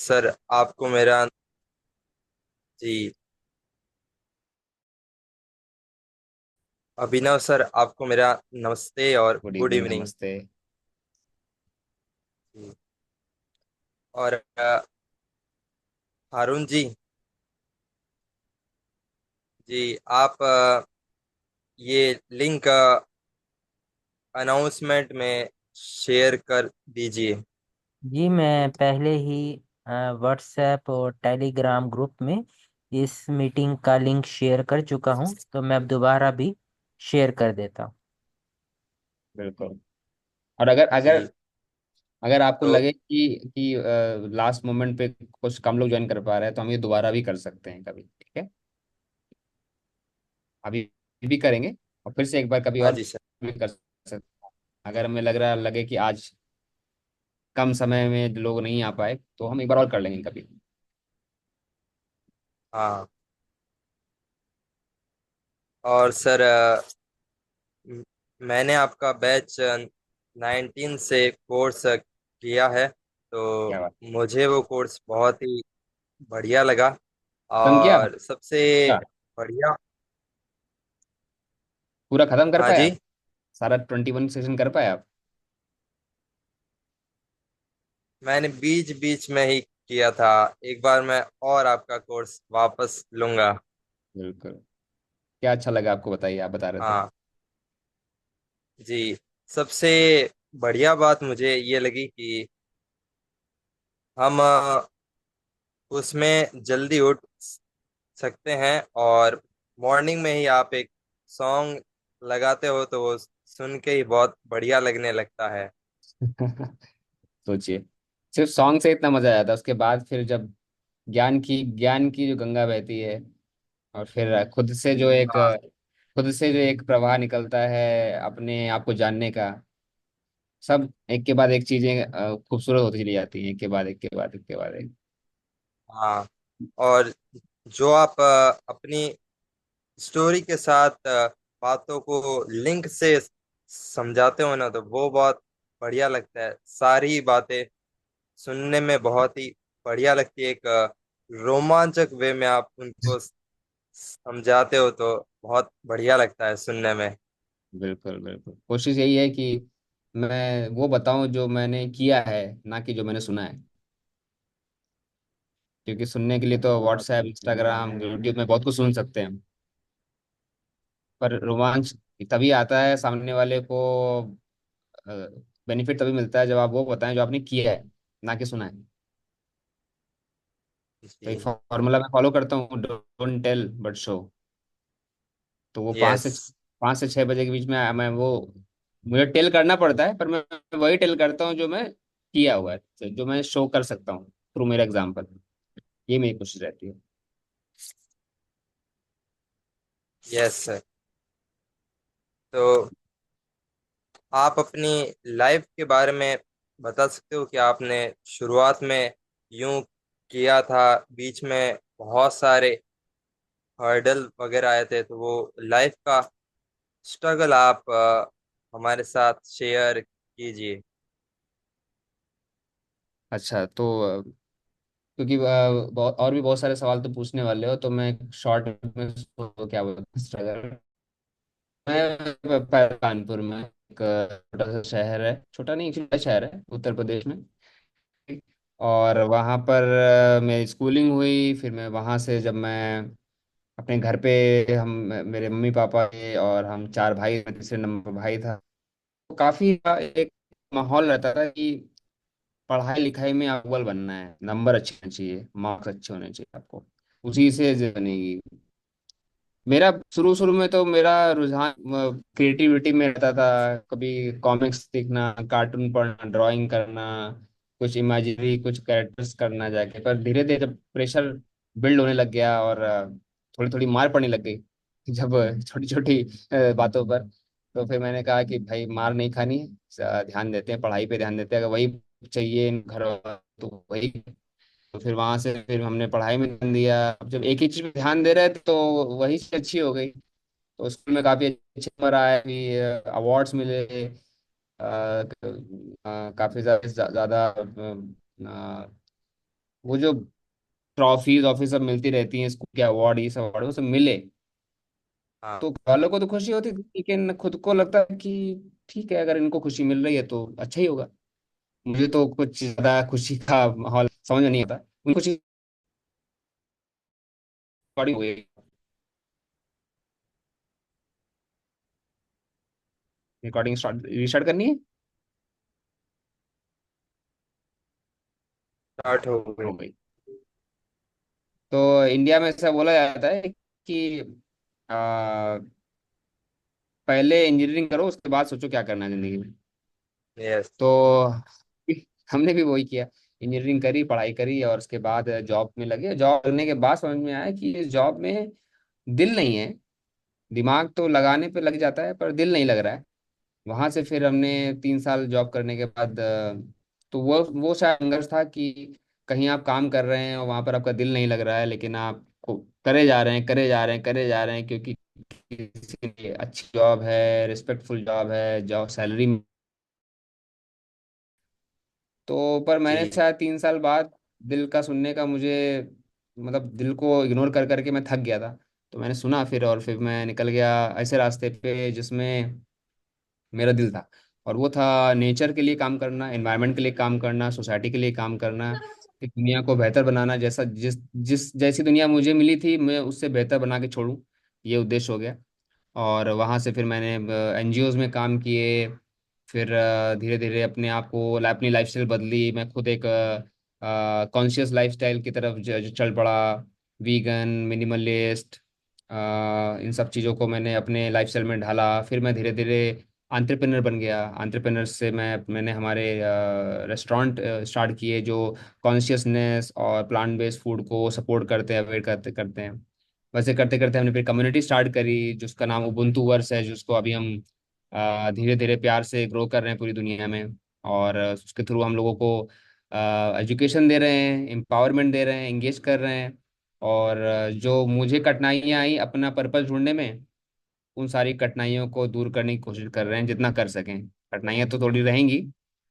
Sir आपको मेरा जी अभिनव sir, आपको मेरा नमस्ते और गुड गुड इवनिंग, इवनिंग। नमस्ते। जी। और हारून जी, जी आप ये लिंक अनाउंसमेंट में शेयर कर दीजिए। जी मैं पहले ही व्हाट्सएप और टेलीग्राम ग्रुप में इस मीटिंग का लिंक शेयर कर चुका हूं, तो मैं अब दोबारा भी शेयर कर देता हूं। बिल्कुल। और अगर अगर जी। अगर आपको तो लगे कि लास्ट मोमेंट पे कुछ कम लोग ज्वाइन कर पा रहे हैं तो हम ये दोबारा भी कर सकते हैं कभी, ठीक है। अभी भी करेंगे और फिर से एक बार कभी हाँ और जी सर। भी कर सकते हैं। अगर हमें लगे कि आज कम समय में लोग नहीं आ पाए तो हम एक बार और कर लेंगे कभी। हाँ। और सर मैंने आपका बैच 19 से कोर्स किया है, तो क्या बात। मुझे वो कोर्स बहुत ही बढ़िया लगा। खत्म किया और सबसे पूरा? बढ़िया। पूरा खत्म कर हाँ पाया जी। आप? सारा 21 सेशन कर पाया आप? मैंने बीच बीच में ही किया था। एक बार मैं और आपका कोर्स वापस लूंगा। बिल्कुल। क्या अच्छा लगा आपको, बताइए, आप बता रहे थे। हाँ जी। सबसे बढ़िया बात मुझे ये लगी कि हम उसमें जल्दी उठ सकते हैं, और मॉर्निंग में ही आप एक सॉन्ग लगाते हो तो वो सुन के ही बहुत बढ़िया लगने लगता है। सोचिए, सिर्फ सॉन्ग से इतना मजा आया था, उसके बाद फिर जब ज्ञान की जो गंगा बहती है और फिर हाँ खुद से जो एक प्रवाह निकलता है अपने आप को जानने का, सब एक के बाद एक चीजें खूबसूरत होती चली जाती हैं, एक के बाद एक के बाद एक के बाद एक। हाँ। और जो आप अपनी स्टोरी के साथ बातों को लिंक से समझाते हो ना, तो वो बहुत बढ़िया लगता है। सारी बातें सुनने में बहुत ही बढ़िया लगती है। एक रोमांचक वे में आप उनको समझाते हो तो बहुत बढ़िया लगता है सुनने में। बिल्कुल बिल्कुल, कोशिश यही है कि मैं वो बताऊं जो मैंने किया है, ना कि जो मैंने सुना है। क्योंकि सुनने के लिए तो व्हाट्सएप, इंस्टाग्राम, यूट्यूब में बहुत कुछ सुन सकते हैं, पर रोमांच तभी आता है सामने वाले को। बेनिफिट तभी मिलता है जब आप वो बताएं जो आपने किया है, ना कि सुना है। तो एक जी। फॉर्मूला मैं फॉलो करता हूँ, डोंट टेल बट शो। तो वो यस। 5 से 6 बजे के बीच में मैं वो, मुझे टेल करना पड़ता है, पर मैं वही टेल करता हूँ जो मैं किया हुआ है, तो जो मैं शो कर सकता हूँ थ्रू मेरा एग्जाम्पल। ये मेरी कोशिश रहती है। Yes sir. तो आप अपनी लाइफ के बारे में बता सकते हो कि आपने शुरुआत में यूं किया था, बीच में बहुत सारे हर्डल वगैरह आए थे, तो वो लाइफ का स्ट्रगल आप हमारे साथ शेयर कीजिए। अच्छा, तो क्योंकि और भी बहुत सारे सवाल तो पूछने वाले हो, तो मैं शॉर्ट में क्या बोलते हैं स्ट्रगल। मैं कानपुर में, एक छोटा सा शहर है, छोटा नहीं छोटा शहर है उत्तर प्रदेश में। और वहाँ पर मेरी स्कूलिंग हुई। फिर मैं वहाँ से जब मैं अपने घर पे, हम मेरे मम्मी पापा थे और हम 4 भाई, मैं तीसरे नंबर भाई था। तो काफी एक माहौल रहता था कि पढ़ाई लिखाई में अव्वल बनना है, नंबर अच्छे होने चाहिए, मार्क्स अच्छे होने चाहिए आपको, उसी से बनेगी। मेरा शुरू शुरू में तो मेरा रुझान क्रिएटिविटी में रहता था। कभी कॉमिक्स देखना, कार्टून पढ़ना, ड्राइंग करना, कुछ इमेजिनरी कुछ कैरेक्टर्स करना जाके। पर धीरे धीरे जब प्रेशर बिल्ड होने लग गया और थोड़ी थोड़ी मार पड़ने लग गई जब छोटी छोटी बातों पर, तो फिर मैंने कहा कि भाई मार नहीं खानी है, ध्यान देते हैं पढ़ाई पे, ध्यान देते हैं, अगर वही चाहिए घर वालों को, तो वही। तो फिर वहां से फिर हमने पढ़ाई में ध्यान दिया। अब जब एक ही चीज पे ध्यान दे रहे थे तो वही से अच्छी हो गई। तो स्कूल में काफी अच्छे नंबर आए, भी अवार्ड्स मिले। काफी ज्यादा वो जो ट्रॉफीज ऑफी सब मिलती रहती हैं, स्कूल के अवार्ड, ये सब अवार्ड वो सब मिले, हाँ तो वालों को तो खुशी होती थी, लेकिन खुद को लगता है कि ठीक है, अगर इनको खुशी मिल रही है तो अच्छा ही होगा। मुझे तो कुछ ज्यादा खुशी का माहौल समझ में नहीं आता, उनको खुशी रिकॉर्डिंग हो गई। रिकॉर्डिंग स्टार्ट रीस्टार्ट करनी है। स्टार्ट हो गई। हो गई। तो इंडिया में ऐसा बोला जाता है कि आ, पहले इंजीनियरिंग करो, उसके बाद सोचो क्या करना है जिंदगी में। यस। तो हमने भी वही किया, इंजीनियरिंग करी, पढ़ाई करी, और उसके बाद जॉब में लगे। जॉब लगने के बाद समझ में आया कि इस जॉब में दिल नहीं है। दिमाग तो लगाने पे लग जाता है पर दिल नहीं लग रहा है। वहां से फिर हमने 3 साल जॉब करने के बाद तो वो शायद संघर्ष था कि कहीं आप काम कर रहे हैं और वहां पर आपका दिल नहीं लग रहा है, लेकिन आप करे जा रहे हैं, करे जा रहे हैं, करे जा रहे हैं, क्योंकि किसी के लिए अच्छी जॉब है, रिस्पेक्टफुल जॉब है, जॉब सैलरी। तो पर मैंने जी। शायद 3 साल बाद दिल का सुनने का मुझे, मतलब दिल को इग्नोर कर करके मैं थक गया था। तो मैंने सुना फिर, और फिर मैं निकल गया ऐसे रास्ते पे जिसमें मेरा दिल था। और वो था नेचर के लिए काम करना, एनवायरनमेंट के लिए काम करना, सोसाइटी के लिए काम करना, कि दुनिया को बेहतर बनाना। जैसा जिस जिस जैसी दुनिया मुझे मिली थी, मैं उससे बेहतर बना के छोड़ूं, ये उद्देश्य हो गया। और वहाँ से फिर मैंने एनजीओज में काम किए। फिर धीरे धीरे अपने आप को, अपनी लाइफस्टाइल बदली। मैं खुद एक कॉन्शियस लाइफस्टाइल की तरफ चल पड़ा। वीगन, मिनिमलिस्ट, इन सब चीज़ों को मैंने अपने लाइफस्टाइल में ढाला। फिर मैं धीरे धीरे एंटरप्रेन्योर बन गया। एंटरप्रेन्योर से मैंने हमारे रेस्टोरेंट स्टार्ट किए जो कॉन्शियसनेस और प्लांट बेस्ड फूड को सपोर्ट करते हैं, अवेयर करते करते हैं। वैसे करते करते हमने फिर कम्युनिटी स्टार्ट करी जिसका नाम उबुंटू वर्स है, जिसको अभी हम धीरे धीरे प्यार से ग्रो कर रहे हैं पूरी दुनिया में। और उसके थ्रू हम लोगों को एजुकेशन दे रहे हैं, एम्पावरमेंट दे रहे हैं, एंगेज कर रहे हैं। और जो मुझे कठिनाइयाँ आई अपना पर्पस ढूंढने में, उन सारी कठिनाइयों को दूर करने की कोशिश कर रहे हैं जितना कर सकें। कठिनाइयाँ तो थोड़ी रहेंगी,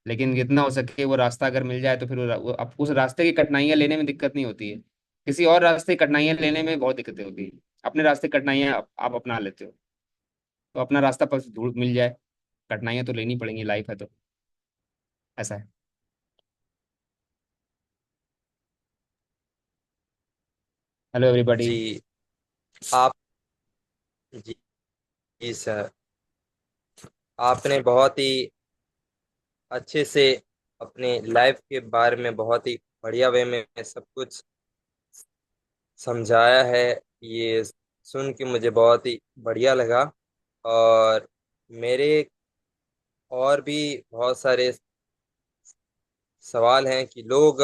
लेकिन जितना हो सके वो रास्ता अगर मिल जाए तो फिर अब उस रास्ते की कठिनाइयाँ लेने में दिक्कत नहीं होती है। किसी और रास्ते की कठिनाइयाँ लेने में बहुत दिक्कतें होती है। अपने रास्ते की कठिनाइयाँ आप अपना लेते हो, तो अपना रास्ता पर धूल मिल जाए, कठिनाइयाँ तो लेनी पड़ेंगी, लाइफ है तो। ऐसा है। Hello everybody. जी। आप। जी। जी सर। आपने बहुत ही अच्छे से अपने लाइफ के बारे में बहुत ही बढ़िया वे में सब कुछ समझाया है। ये सुन के मुझे बहुत ही बढ़िया लगा। और मेरे और भी बहुत सारे सवाल हैं कि लोग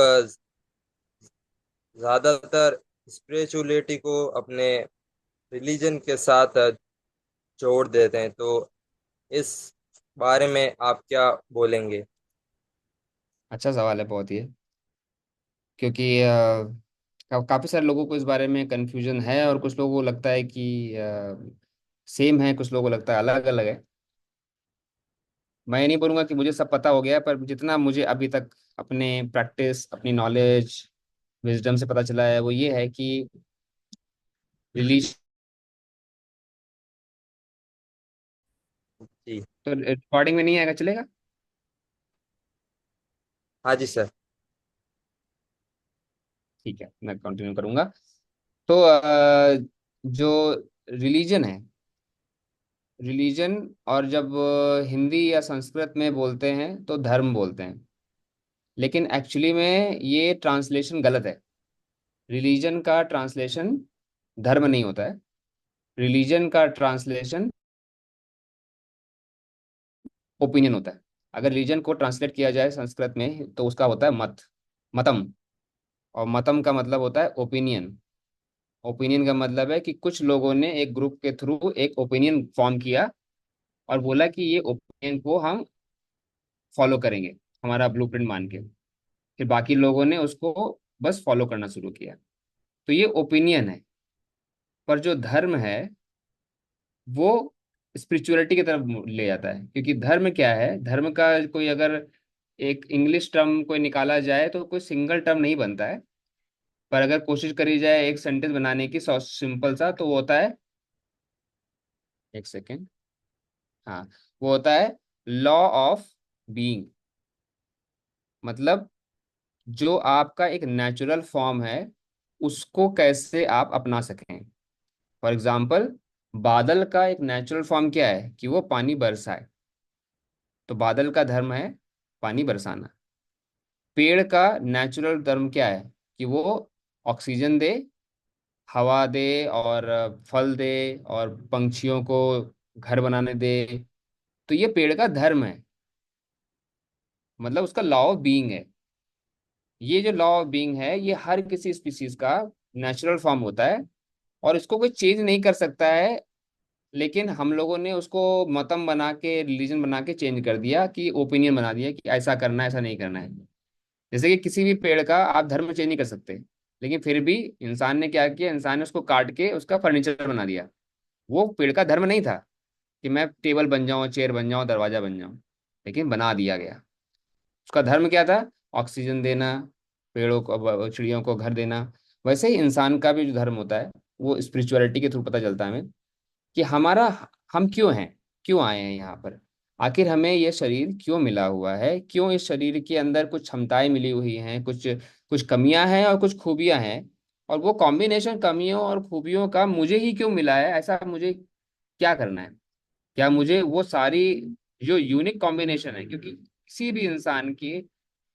ज़्यादातर स्पिरिचुअलिटी को अपने रिलीजन के साथ जोड़ देते हैं, तो इस बारे में आप क्या बोलेंगे? अच्छा सवाल है बहुत ये, क्योंकि काफ़ी सारे लोगों को इस बारे में कन्फ्यूजन है, और कुछ लोगों को लगता है कि सेम है, कुछ लोगों को लगता है अलग अलग है। मैं नहीं बोलूँगा कि मुझे सब पता हो गया, पर जितना मुझे अभी तक अपने प्रैक्टिस, अपनी नॉलेज, विजडम से पता चला है, वो ये है कि रिलीज जी। तो रिकॉर्डिंग में नहीं आएगा, चलेगा? हाँ जी सर। ठीक है, मैं कंटिन्यू करूंगा। तो जो रिलीजन है, रिलीजन, और जब हिंदी या संस्कृत में बोलते हैं तो धर्म बोलते हैं, लेकिन एक्चुअली में ये ट्रांसलेशन गलत है। रिलीजन का ट्रांसलेशन धर्म नहीं होता है। रिलीजन का ट्रांसलेशन ओपिनियन होता है। अगर रिलीजन को ट्रांसलेट किया जाए संस्कृत में तो उसका होता है मत, मतम। और मतम का मतलब होता है ओपिनियन। ओपिनियन का मतलब है कि कुछ लोगों ने एक ग्रुप के थ्रू एक ओपिनियन फॉर्म किया और बोला कि ये ओपिनियन को हम फॉलो करेंगे, हमारा ब्लूप्रिंट मान के। फिर बाकी लोगों ने उसको बस फॉलो करना शुरू किया। तो ये ओपिनियन है। पर जो धर्म है वो स्पिरिचुअलिटी की तरफ ले जाता है, क्योंकि धर्म क्या है, धर्म का कोई अगर एक इंग्लिश टर्म कोई निकाला जाए तो कोई सिंगल टर्म नहीं बनता है। पर अगर कोशिश करी जाए एक सेंटेंस बनाने की सिंपल सा, तो वो होता है, एक सेकेंड, हाँ, वो होता है लॉ ऑफ बीइंग। मतलब जो आपका एक नेचुरल फॉर्म है, उसको कैसे आप अपना सकें। फॉर एग्जाम्पल, बादल का एक नेचुरल फॉर्म क्या है कि वो पानी बरसाए, तो बादल का धर्म है पानी बरसाना। पेड़ का नेचुरल धर्म क्या है कि वो ऑक्सीजन दे, हवा दे, और फल दे, और पंछियों को घर बनाने दे। तो ये पेड़ का धर्म है, मतलब उसका लॉ ऑफ बीइंग है। ये जो लॉ ऑफ बीइंग है, ये हर किसी स्पीसीज का नेचुरल फॉर्म होता है, और इसको कोई चेंज नहीं कर सकता है। लेकिन हम लोगों ने उसको मतम बना के, रिलीजन बना के चेंज कर दिया, कि ओपिनियन बना दिया कि ऐसा करना है, ऐसा नहीं करना है। जैसे कि किसी भी पेड़ का आप धर्म चेंज नहीं कर सकते, लेकिन फिर भी इंसान ने क्या किया, इंसान ने उसको काट के उसका फर्नीचर बना दिया। वो पेड़ का धर्म नहीं था कि मैं टेबल बन जाऊं, चेयर बन जाऊं, दरवाजा बन जाऊं, लेकिन बना दिया गया। उसका धर्म क्या था? ऑक्सीजन देना, पेड़ों को, चिड़ियों को घर देना। वैसे ही इंसान का भी जो धर्म होता है, वो स्पिरिचुअलिटी के थ्रू पता चलता है हमें कि हमारा, हम क्यों हैं, क्यों आए हैं यहाँ पर, आखिर हमें ये शरीर क्यों मिला हुआ है, क्यों इस शरीर के अंदर कुछ क्षमताएं मिली हुई हैं, कुछ कुछ कमियां हैं और कुछ खूबियां हैं। और वो कॉम्बिनेशन कमियों और खूबियों का मुझे ही क्यों मिला है, ऐसा मुझे क्या करना है? क्या मुझे वो सारी जो यूनिक कॉम्बिनेशन है, क्योंकि किसी भी इंसान के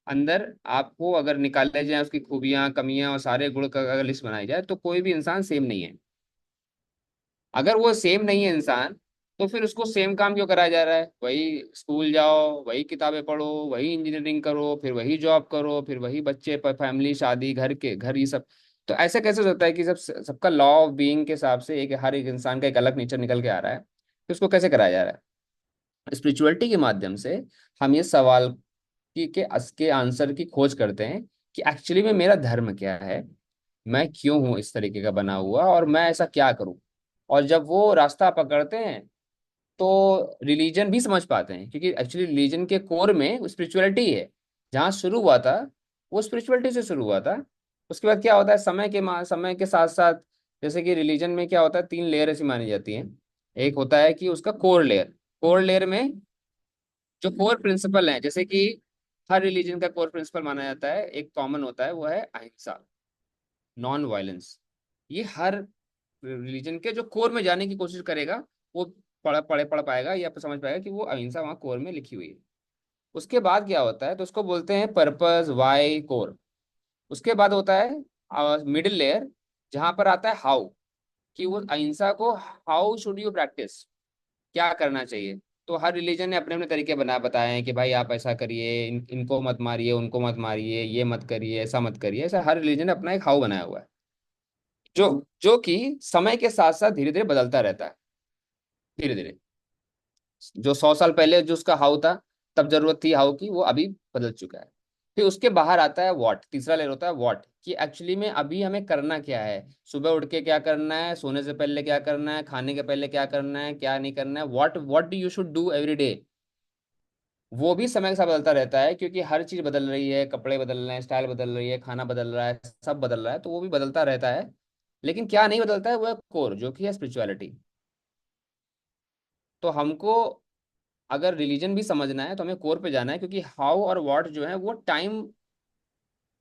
अंदर आपको अगर निकाले जाए उसकी खूबियां, कमियां और सारे गुण का अगर लिस्ट बनाई जाए, तो कोई भी इंसान सेम नहीं है। अगर वो सेम नहीं है इंसान, तो फिर उसको सेम काम क्यों कराया जा रहा है? वही स्कूल जाओ, वही किताबें पढ़ो, वही इंजीनियरिंग करो, फिर वही जॉब करो, फिर वही बच्चे पर फैमिली, शादी, घर के घर, ये सब। तो ऐसे कैसे हो सकता है कि सबका लॉ ऑफ बीइंग के हिसाब से एक, हर एक इंसान का एक अलग नेचर निकल के आ रहा है, फिर उसको कैसे कराया जा रहा है? स्पिरिचुअलिटी के माध्यम से हम ये सवाल के आंसर की खोज करते हैं कि एक्चुअली में मेरा धर्म क्या है, मैं क्यों हूं इस तरीके का बना हुआ, और मैं ऐसा क्या करूं। और जब वो रास्ता पकड़ते हैं, तो रिलीजन भी समझ पाते हैं, क्योंकि एक्चुअली रिलीजन के कोर में स्पिरिचुअलिटी है। जहाँ शुरू हुआ था, वो स्पिरिचुअलिटी से शुरू हुआ था। उसके बाद क्या होता है, समय के साथ साथ, जैसे कि रिलीजन में क्या होता है, तीन लेयर ऐसी मानी जाती हैं। एक होता है कि उसका कोर लेयर, कोर लेयर में जो कोर प्रिंसिपल है, जैसे कि हर रिलीजन का कोर प्रिंसिपल माना जाता है, एक कॉमन होता है, वो है अहिंसा, नॉन वायलेंस। ये हर रिलीजन के जो कोर में जाने की कोशिश करेगा, वो पढ़ पाएगा या समझ पाएगा कि वो अहिंसा वहाँ कोर में लिखी हुई है। उसके बाद क्या होता है, तो उसको बोलते हैं पर्पस, वाई, कोर। उसके बाद होता है मिडिल लेयर, जहां पर आता है हाउ, कि वो अहिंसा को हाउ शुड यू प्रैक्टिस, क्या करना चाहिए। तो हर रिलीजन ने अपने अपने तरीके बताए हैं कि भाई आप ऐसा करिए, इनको मत मारिए, उनको मत मारिए, ये मत करिए, ऐसा मत करिए। ऐसा हर रिलीजन ने अपना एक हाउ बनाया हुआ है, जो जो कि समय के साथ साथ धीरे धीरे बदलता रहता है। धीरे धीरे, जो 100 साल पहले जो उसका हाउ था, तब जरूरत थी हाउ की, वो अभी बदल चुका है। फिर उसके बाहर आता है व्हाट, तीसरा लेयर होता है व्हाट, कि एक्चुअली में अभी हमें करना क्या है, सुबह उठ के क्या करना है, सोने से पहले क्या करना है, खाने के पहले क्या करना है, क्या नहीं करना है, what what do you should do every day. वो भी समय के साथ बदलता रहता है, क्योंकि हर चीज बदल रही है, कपड़े बदल रहे हैं, स्टाइल बदल रही है, खाना बदल रहा है, सब बदल रहा है, तो वो भी बदलता रहता है। लेकिन क्या नहीं बदलता है, वो है कोर, जो कि है स्पिरिचुअलिटी। तो हमको अगर रिलीजन भी समझना है, तो हमें कोर पे जाना है, क्योंकि हाउ और व्हाट जो है वो टाइम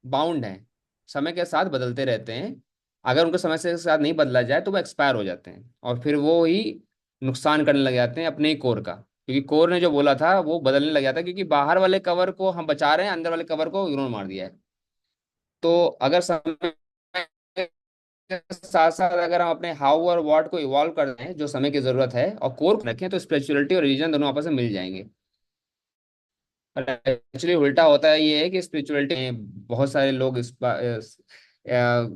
बाउंड है, समय के साथ बदलते रहते हैं। अगर उनको समय के साथ नहीं बदला जाए, तो वो एक्सपायर हो जाते हैं, और फिर वो ही नुकसान करने लग जाते हैं अपने ही कोर का, क्योंकि कोर ने जो बोला था वो बदलने लग जाता है, क्योंकि बाहर वाले कवर को हम बचा रहे हैं, अंदर वाले कवर को इग्नोर मार दिया है। तो अगर समय के साथ साथ अगर हम अपने हाउ और व्हाट को इवॉल्व कर दें, जो समय की जरूरत है, और कोर को रखें, तो स्पिरिचुअलिटी और रिलीजन दोनों आपस में मिल जाएंगे। और एक्चुअली उल्टा होता है, ये है कि स्पिरिचुअलिटी में बहुत सारे लोग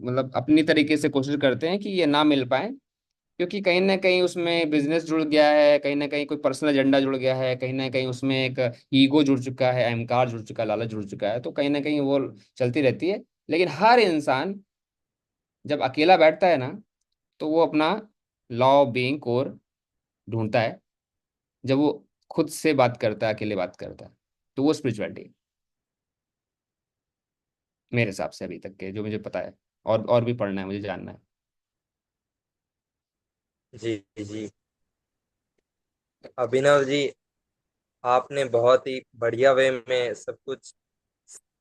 मतलब अपनी तरीके से कोशिश करते हैं कि ये ना मिल पाए, क्योंकि कहीं ना कहीं उसमें बिजनेस जुड़ गया है, कहीं ना कहीं कोई पर्सनल एजेंडा जुड़ गया है, कहीं ना कहीं उसमें एक ईगो जुड़ चुका है, अहंकार जुड़ चुका है, लालच जुड़ चुका है, तो कहीं ना कहीं वो चलती रहती है। लेकिन हर इंसान जब अकेला बैठता है ना, तो वो अपना लॉ ऑफ बीइंग कोर ढूंढता है। जब वो खुद से बात करता है, अकेले बात करता है, तो वो स्पिरिचुअलिटी, मेरे हिसाब से अभी तक के जो मुझे पता है। और भी पढ़ना है, मुझे जानना है। जी जी। अभिनव जी, आपने बहुत ही बढ़िया वे में सब कुछ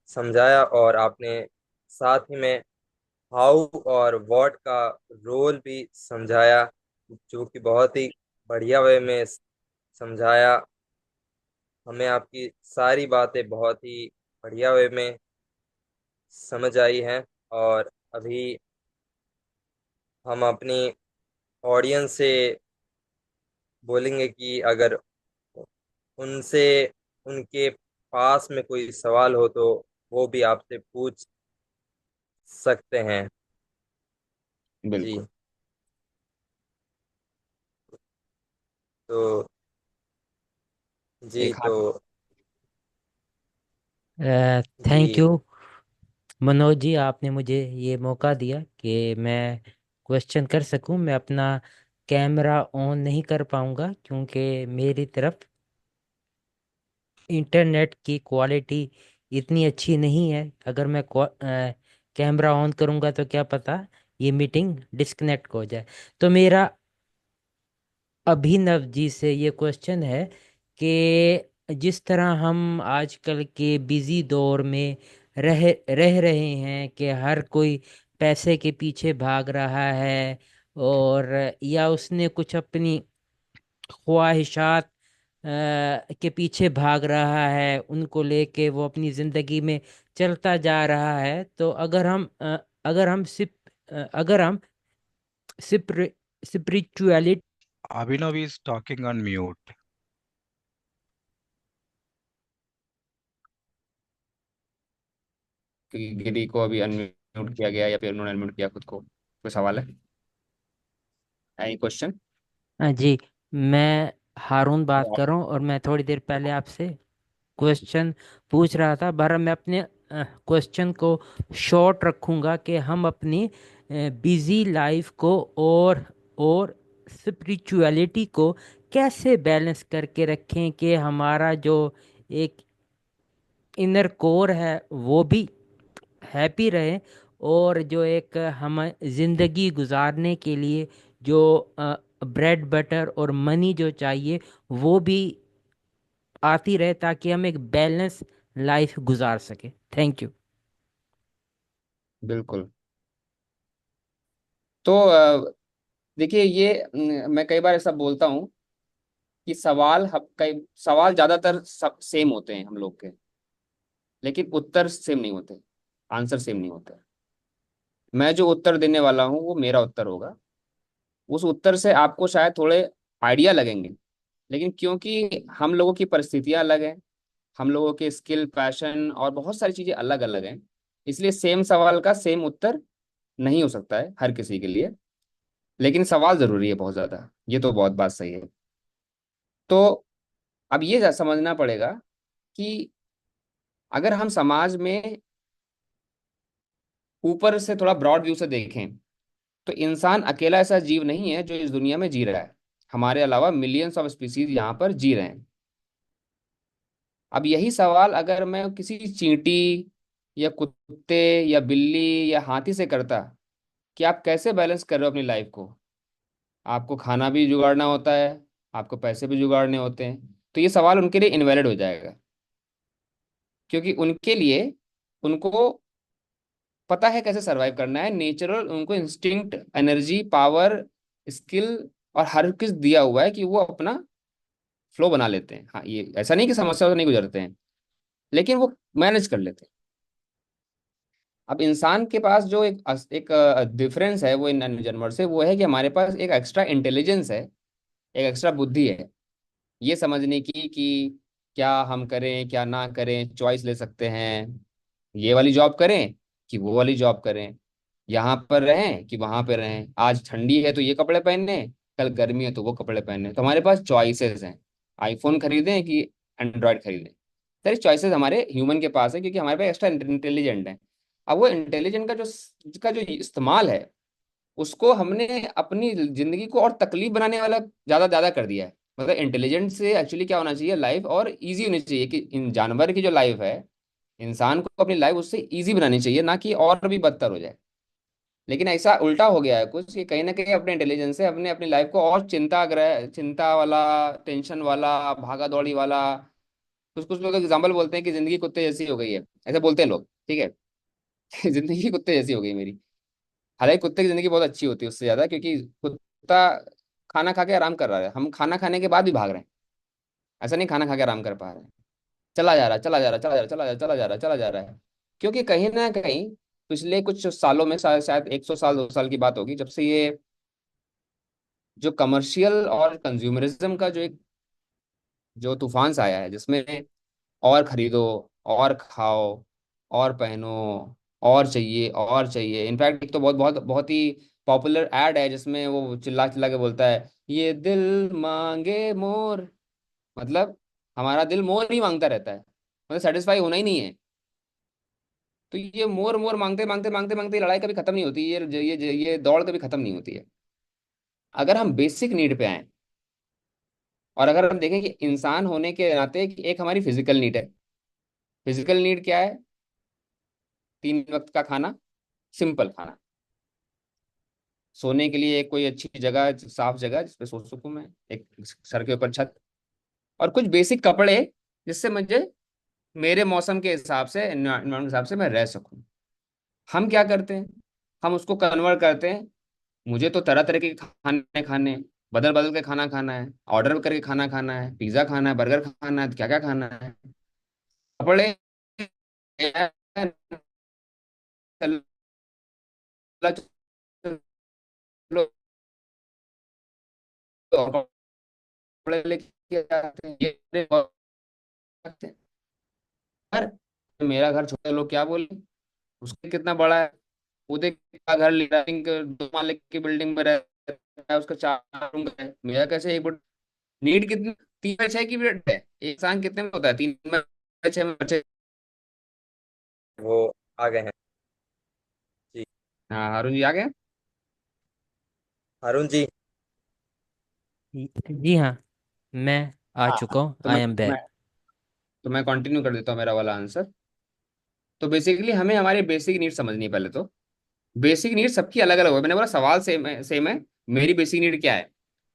समझाया, और आपने साथ ही में हाउ और व्हाट का रोल भी समझाया, जो कि बहुत ही बढ़िया वे में समझाया। हमें आपकी सारी बातें बहुत ही बढ़िया वे में समझ आई हैं। और अभी हम अपनी ऑडियंस से बोलेंगे कि अगर उनसे उनके पास में कोई सवाल हो तो वो भी आपसे पूछ सकते हैं। जी। बिल्कुल। तो जी एक हाथ। तो thank ji you Manoj ji, आपने मुझे ये मौका दिया कि मैं क्वेश्चन कर सकूं। मैं अपना कैमरा ऑन नहीं कर पाऊंगा क्योंकि मेरी तरफ इंटरनेट की क्वालिटी इतनी अच्छी नहीं है। अगर मैं कैमरा ऑन करूंगा तो क्या पता ये मीटिंग डिस्कनेक्ट हो जाए। तो मेरा अभिनव जी से ये क्वेश्चन है कि जिस तरह हम आजकल के बिजी दौर में रह रह रहे हैं कि हर कोई पैसे के पीछे भाग रहा है, और या उसने कुछ अपनी ख्वाहिशात के पीछे भाग रहा है, उनको लेके वो अपनी जिंदगी में चलता जा रहा है। तो अगर हम अगर हम spirituality Abhinav is talking on mute. कि गिरी को अभी अनम्यूट किया गया या फिर उन्होंने अनम्यूट किया खुद को? कोई सवाल है? Any question? जी, मैं हारून बात कर रहा हूँ और मैं थोड़ी देर पहले आपसे क्वेश्चन पूछ रहा था। पर मैं अपने क्वेश्चन को शॉर्ट रखूंगा कि हम अपनी बिजी लाइफ को और स्पिरिचुअलिटी को कैसे बैलेंस करके रखें कि हमारा जो एक इनर कोर है वो भी हैप्पी रहे, और जो एक हम जिंदगी गुजारने के लिए जो ब्रेड बटर और मनी जो चाहिए वो भी आती रहे, ताकि हम एक बैलेंस लाइफ गुजार सके। Thank you. बिल्कुल। तो देखिए ये मैं कई बार ऐसा बोलता हूँ कि कई सवाल ज्यादातर सब सेम होते हैं हम लोग के, लेकिन उत्तर सेम नहीं होते, आंसर सेम नहीं होता। मैं जो उत्तर देने वाला हूँ वो मेरा उत्तर होगा। उस उत्तर से आपको शायद थोड़े आइडिया लगेंगे, लेकिन क्योंकि हम लोगों की परिस्थितियां अलग हैं, हम लोगों के स्किल, पैशन और बहुत सारी चीजें अलग अलग हैं, इसलिए सेम सवाल का सेम उत्तर नहीं हो सकता है हर किसी के लिए। लेकिन सवाल जरूरी है बहुत ज्यादा, ये तो बहुत बात सही है। तो अब ये समझना पड़ेगा कि अगर हम समाज में ऊपर से थोड़ा ब्रॉड व्यू से देखें, तो इंसान अकेला ऐसा जीव नहीं है जो इस दुनिया में जी रहा है। हमारे अलावा मिलियंस ऑफ स्पीसीज यहाँ पर जी रहे हैं। अब यही सवाल अगर मैं किसी चींटी या कुत्ते या बिल्ली या हाथी से करता कि आप कैसे बैलेंस कर रहे हो अपनी लाइफ को, आपको खाना भी जुगाड़ना होता है, आपको पैसे भी जुगाड़ने होते हैं, तो ये सवाल उनके लिए इनवैलिड हो जाएगा। क्योंकि उनके लिए, उनको पता है कैसे सरवाइव करना है, नेचुरल उनको इंस्टिंक्ट, एनर्जी, पावर, स्किल और हर किस दिया हुआ है कि वो अपना फ्लो बना लेते हैं। हाँ, ये ऐसा नहीं कि समस्या से नहीं गुजरते हैं, लेकिन वो मैनेज कर लेते हैं। अब इंसान के पास जो एक डिफरेंस है वो इन अन्य जानवर से, वो है कि हमारे पास एक एक्स्ट्रा इंटेलिजेंस है, एक एक्स्ट्रा बुद्धि है, ये समझने की कि क्या हम करें क्या ना करें, चॉइस ले सकते हैं, ये वाली जॉब करें कि वो वाली जॉब करें, यहाँ पर रहें कि वहां पर रहें, आज ठंडी है तो ये कपड़े पहने, कल गर्मी है तो वो कपड़े पहने। तो हमारे पास चॉइसेस हैं, आईफोन खरीदें कि एंड्रॉयड खरीदें। सारी चॉइसेस हमारे ह्यूमन के पास है, क्योंकि हमारे पास एक्स्ट्रा इंटेलिजेंट है। अब वो इंटेलिजेंट का जो इस्तेमाल है, उसको हमने अपनी जिंदगी को और तकलीफ बनाने वाला ज्यादा ज्यादा कर दिया है। मतलब इंटेलिजेंट से एक्चुअली क्या होना चाहिए, लाइफ और इजी होनी चाहिए, कि इन जानवर की जो लाइफ है, इंसान को अपनी लाइफ उससे इजी बनानी चाहिए, ना कि और भी बदतर हो जाए। लेकिन ऐसा उल्टा हो गया है कुछ कि कहीं ना कहीं अपने इंटेलिजेंस से अपने अपनी लाइफ को और चिंता वाला, टेंशन वाला, भागा दौड़ी वाला। कुछ कुछ लोग एग्जाम्पल बोलते हैं कि जिंदगी कुत्ते जैसी हो गई है, ऐसे बोलते हैं लोग, ठीक है। जिंदगी कुत्ते जैसी हो गई मेरी। हालांकि कुत्ते की जिंदगी बहुत अच्छी होती है उससे ज्यादा, क्योंकि कुत्ता खाना खा के आराम कर रहा है, हम खाना खाने के बाद भी भाग रहे हैं। ऐसा नहीं खाना खा के आराम कर पा रहे हैं, चला जा रहा है, चला जा रहा है, चला जा रहा है, चला जा रहा है, चला जा रहा है, चला जा रहा है। क्योंकि कहीं ना कहीं पिछले कुछ सालों में, शायद 100 साल 200 साल की बात होगी, जब से ये जो कमर्शियल और कंज्यूमरिज्म का जो तूफान सा आया है, जिसमें और खरीदो, और खाओ, और पहनो, और चाहिए, और चाहिए। इनफैक्ट एक तो बहुत बहुत बहुत ही पॉपुलर एड है जिसमें वो चिल्ला चिल्ला के बोलता है, ये दिल मांगे मोर। मतलब हमारा दिल मोर ही मांगता रहता है, मतलब सेटिस्फाई होना ही नहीं है। तो ये मोर मोर मांगते मांगते मांगते मांगते ये लड़ाई कभी खत्म नहीं होती, ये दौड़ कभी खत्म नहीं होती है। अगर हम बेसिक नीड पे आए, और अगर हम देखें कि इंसान होने के नाते कि एक हमारी फिजिकल नीड है। फिजिकल नीड क्या है? 3 वक्त का खाना, सिंपल खाना, सोने के लिए एक कोई अच्छी जगह, साफ जगह जिस पे सो सकूं मैं, एक सर के ऊपर छत, और कुछ बेसिक कपड़े जिससे मुझे मेरे मौसम के हिसाब से, एनवायरमेंट के हिसाब से मैं रह सकूं। हम क्या करते हैं? हम उसको कन्वर्ट करते हैं। मुझे तो तरह तरह के खाने खाने, बदल बदल के खाना खाना है, ऑर्डर करके खाना खाना है, पिज्जा खाना है, बर्गर खाना है, क्या क्या खाना है। कपड़े, चलो चलो, कपड़े लेके आते हैं, ये आते हैं। घर, मेरा घर छोटा, लोग क्या बोले, उसके कितना बड़ा है, वो देख का घर लिविंग 2 माले की बिल्डिंग में रहता है, उसका 4 रूम है, मेरा कैसे एक बेड। नीड कितनी? 3 बाय 6 की बेड है। एक इंसान कितने में होता है? 3 बाय 6 में बच्चे। वो आ गए हैं जी। हाँ, हारून जी आ गए। अरुण जी। जी हाँ, मैं आ हाँ, चुका हूँ। तो आई मैं एम मैं बैक। तो मैं कंटिन्यू कर देता हूँ मेरा वाला आंसर। तो बेसिकली हमें हमारी बेसिक नीड समझनी है पहले तो। बेसिक नीड सबकी अलग अलग है, मैंने बोला सवाल सेम है। मेरी बेसिक नीड क्या है?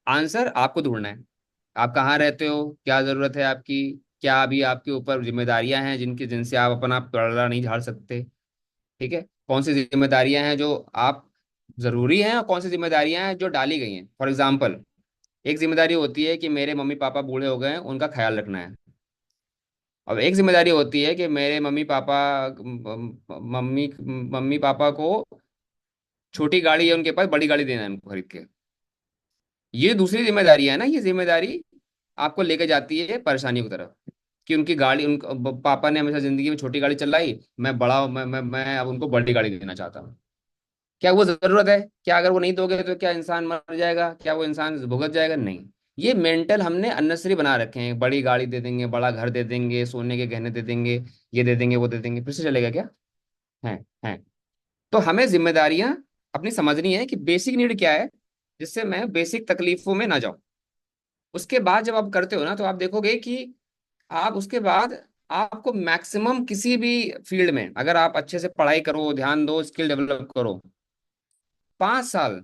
आंसर आपको ढूंढना है। आप कहाँ रहते हो, क्या जरूरत है आपकी, क्या अभी आपके ऊपर जिम्मेदारियां हैं जिनसे आप अपना पलड़ा नहीं झाड़ सकते। ठीक है, कौन सी जिम्मेदारियां हैं जो आप जरूरी हैं, और कौन सी जिम्मेदारियां हैं जो डाली गई हैं। फॉर एग्जाम्पल, एक जिम्मेदारी होती है कि मेरे मम्मी पापा बूढ़े हो गए हैं, उनका ख्याल रखना है। अब एक जिम्मेदारी होती है कि मेरे मम्मी मम्मी पापा को छोटी गाड़ी है उनके पास, बड़ी गाड़ी देना है उनको खरीद के। ये दूसरी जिम्मेदारी है ना, ये जिम्मेदारी आपको लेके जाती है परेशानियों की तरफ। कि उनकी गाड़ी, पापा ने हमेशा जिंदगी में छोटी गाड़ी चलाई, मैं अब उनको बड़ी गाड़ी देना चाहता हूँ। क्या वो जरूरत है? क्या अगर वो नहीं दोगे तो क्या इंसान मर जाएगा? क्या वो इंसान भुगत जाएगा? नहीं। ये मेंटल हमने अननेसेसरी बना रखे हैं, बड़ी गाड़ी दे देंगे, बड़ा घर दे देंगे, सोने के गहने दे देंगे, ये दे देंगे, वो दे देंगे, फिर से चलेगा क्या? है है। तो हमें जिम्मेदारियां अपनी समझनी है कि बेसिक नीड क्या है, जिससे मैं बेसिक तकलीफों में ना जाऊं। उसके बाद जब आप करते हो ना, तो आप देखोगे कि आप उसके बाद आपको मैक्सिमम किसी भी फील्ड में, अगर आप अच्छे से पढ़ाई करो, ध्यान दो, स्किल डेवलप करो, 5 साल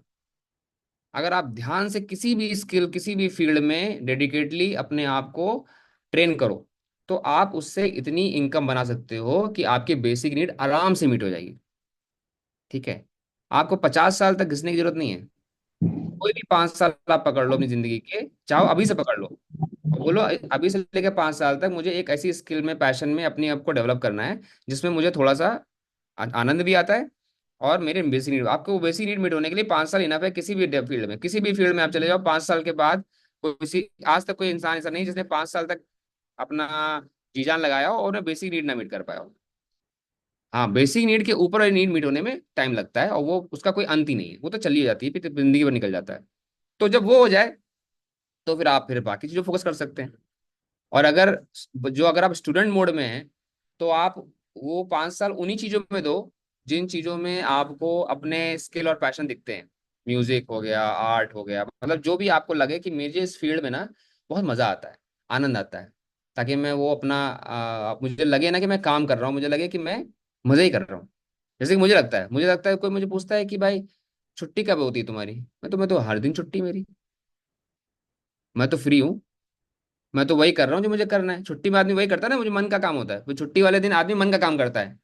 अगर आप ध्यान से किसी भी स्किल, किसी भी फील्ड में डेडिकेटली अपने आप को ट्रेन करो, तो आप उससे इतनी इनकम बना सकते हो कि आपकी बेसिक नीड आराम से मीट हो जाएगी। ठीक है, आपको 50 साल तक घिसने की जरूरत नहीं है। कोई भी 5 साल आप पकड़ लो अपनी जिंदगी के, चाहो अभी से पकड़ लो, और बोलो अभी से लेकर 5 साल तक मुझे एक ऐसी स्किल में, पैशन में अपने आप को डेवलप करना है जिसमें मुझे थोड़ा सा आनंद भी आता है, और मेरे बेसिक नीड, आपको वो बेसिक नीड मीट होने के लिए 5 साल इनफ है। किसी भी फील्ड में, किसी भी फील्ड में आप चले जाओ, 5 साल के बाद कोई किसी, आज तक कोई इंसान ऐसा नहीं जिसने 5 साल तक अपना जी जान लगाया हो और उन्हें बेसिक नीड ना मीट कर पाया हो। हाँ, बेसिक नीड के ऊपर नीड मीट होने में टाइम लगता है, और वो उसका कोई अंत ही नहीं है, वो तो चली जाती है, फिर तो जिंदगी भर निकल जाता है। तो जब वो हो जाए, तो फिर आप फिर बाकी चीजों फोकस कर सकते हैं। और अगर आप स्टूडेंट मोड में हैं, तो आप वो 5 साल उन्हीं चीजों में दो जिन चीजों में आपको अपने स्किल और पैशन दिखते हैं। म्यूजिक हो गया, आर्ट हो गया, मतलब जो भी आपको लगे कि मुझे इस फील्ड में ना बहुत मजा आता है, आनंद आता है, ताकि मैं वो अपना मुझे लगे ना कि मैं काम कर रहा हूँ, मुझे लगे कि मैं मजे ही कर रहा हूँ। जैसे कि मुझे लगता है कोई मुझे पूछता है कि भाई छुट्टी कब होती है तुम्हारी, मैं तो हर दिन छुट्टी मेरी, मैं तो फ्री हूँ, मैं तो वही कर रहा हूँ जो मुझे करना है। छुट्टी में आदमी वही करता है ना, मुझे मन का काम होता है, तो छुट्टी वाले दिन आदमी मन का काम करता है।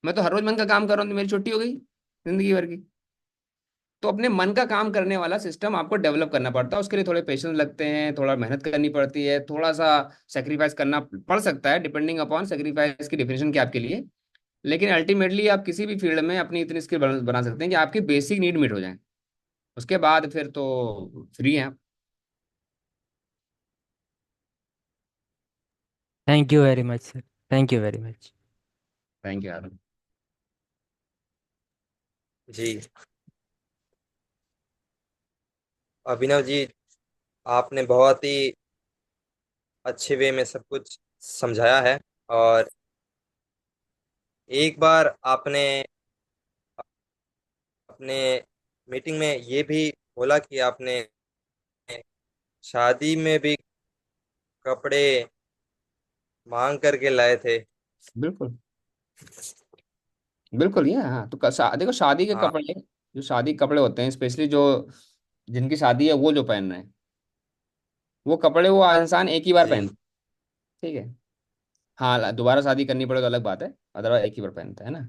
मैं तो हर रोज मन का काम कर रहा हूँ, तो मेरी छुट्टी हो गई जिंदगी भर की। तो अपने मन का काम करने वाला सिस्टम आपको डेवलप करना पड़ता है, उसके लिए थोड़े पेशेंस लगते हैं, थोड़ा मेहनत करनी पड़ती है, थोड़ा सा सेक्रीफाइस करना पड़ सकता है, डिपेंडिंग अपॉन सेक्रीफाइस की डेफिनेशन क्या आपके लिए। लेकिन अल्टीमेटली आप किसी भी फील्ड में अपनी इतनी स्किल बना सकते हैं कि आपकी बेसिक नीड मीट हो जाए, उसके बाद फिर तो फ्री हैं आप। Thank you very much sir, thank you very much. Thank you यार। जी, अभिनव जी, आपने बहुत ही अच्छे वे में सब कुछ समझाया है। और एक बार आपने अपने मीटिंग में ये भी बोला कि आपने शादी में भी कपड़े मांग करके लाए थे। बिल्कुल बिल्कुल, ये हाँ तो देखो शादी के हाँ कपड़े, जो शादी के कपड़े होते हैं स्पेशली जो जिनकी शादी है वो जो पहन रहे हैं, वो कपड़े वो इंसान एक ही बार जी। पहनता है, ठीक है। हाँ दोबारा शादी करनी पड़े तो अलग बात है, अदरवाइज एक ही बार पहनता है ना।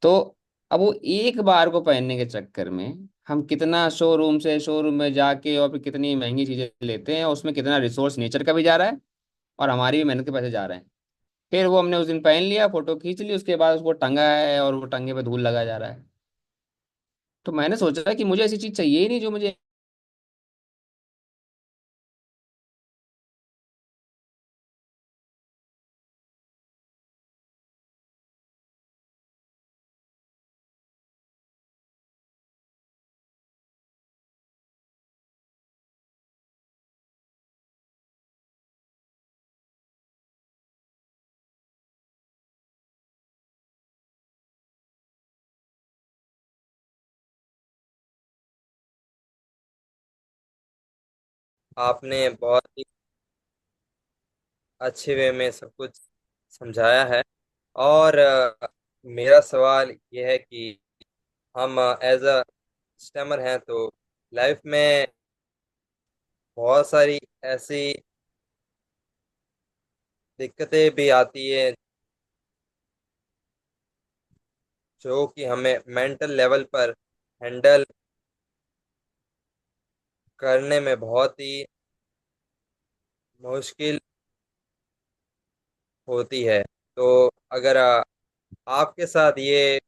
तो अब वो एक बार को पहनने के चक्कर में हम कितना शोरूम में जाके और फिर कितनी महंगी चीजें लेते हैं, उसमें कितना रिसोर्स नेचर का भी जा रहा है और हमारी भी मेहनत के पैसे जा रहे हैं। फिर वो हमने उस दिन पहन लिया, फोटो खींच ली, उसके बाद उसको टंगा है और वो टंगे पे धूल लगा जा रहा है। तो मैंने सोचा कि मुझे ऐसी चीज चाहिए ही नहीं जो मुझे। आपने बहुत ही अच्छे वे में सब कुछ समझाया है। और मेरा सवाल यह है कि हम एज अ कस्टमर हैं तो लाइफ में बहुत सारी ऐसी दिक्कतें भी आती हैं जो कि हमें मेंटल लेवल पर हैंडल करने में बहुत ही मुश्किल होती है। तो अगर आपके साथ ये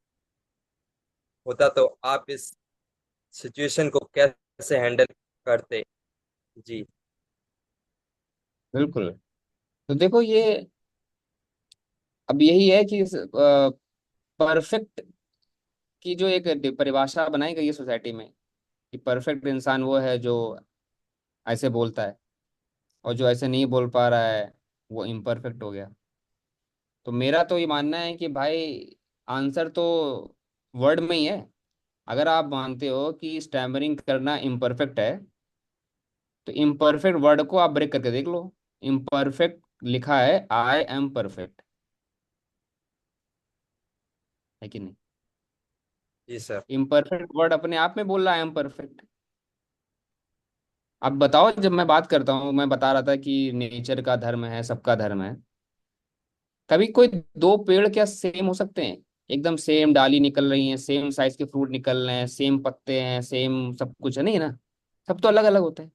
होता तो आप इस सिचुएशन को कैसे हैंडल करते? जी। बिल्कुल। तो देखो ये अब यही है कि परफेक्ट की जो एक परिभाषा बनाई गई है सोसाइटी में, कि परफेक्ट इंसान वो है जो ऐसे बोलता है, और जो ऐसे नहीं बोल पा रहा है वो इम्परफेक्ट हो गया। तो मेरा तो ये मानना है कि भाई आंसर तो वर्ड में ही है। अगर आप मानते हो कि स्टैमरिंग करना इम्परफेक्ट है, तो इम्परफेक्ट वर्ड को आप ब्रेक करके देख लो। इम्परफेक्ट लिखा है आई एम परफेक्ट, है कि नहीं? जी सर। इम्परफेक्ट वर्ड अपने आप में बोल रहा है आई एम परफेक्ट। अब बताओ, जब मैं बात करता हूँ, मैं बता रहा था कि नेचर का धर्म है, सबका धर्म है। कभी कोई दो पेड़ क्या सेम हो सकते हैं? एकदम सेम डाली निकल रही हैं, सेम साइज के फ्रूट निकल रहे हैं, सेम पत्ते हैं, सेम सब कुछ है, नहीं ना। सब तो अलग अलग होते हैं।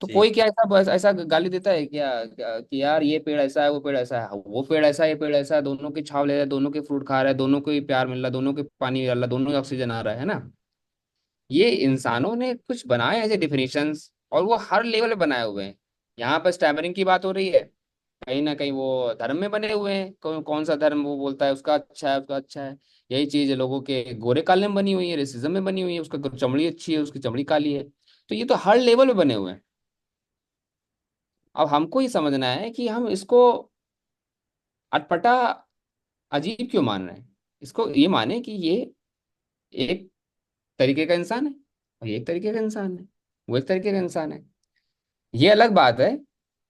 तो जी। कोई क्या ऐसा बस ऐसा गाली देता है कि यार ये पेड़ ऐसा है, वो पेड़ ऐसा है, वो पेड़ ऐसा है, ये पेड़ ऐसा है, दोनों की छाव ले रहा है, दोनों के फ्रूट खा रहा है, दोनों को ही प्यार मिल रहा है, दोनों के पानी मिल रहा है, दोनों को ऑक्सीजन आ रहा है ना। ये इंसानों ने कुछ बनाए ऐसे डिफिनीशंस, और वो हर लेवल पे बनाए हुए हैं। यहाँ पर स्टैमरिंग की बात हो रही है, कहीं ना कहीं वो धर्म में बने हुए हैं, कौन सा धर्म वो बोलता है उसका अच्छा है, उसका अच्छा है। यही चीज लोगों के गोरे काले में बनी हुई है, रेसिज्म में बनी हुई है, उसका चमड़ी अच्छी है, उसकी चमड़ी काली है। तो ये तो हर लेवल पे बने हुए हैं। अब हमको ये समझना है कि हम इसको अटपटा अजीब क्यों मान रहे हैं। इसको ये माने कि ये एक तरीके का इंसान है, और ये एक तरीके का इंसान है, वो एक तरीके का इंसान है। ये अलग बात है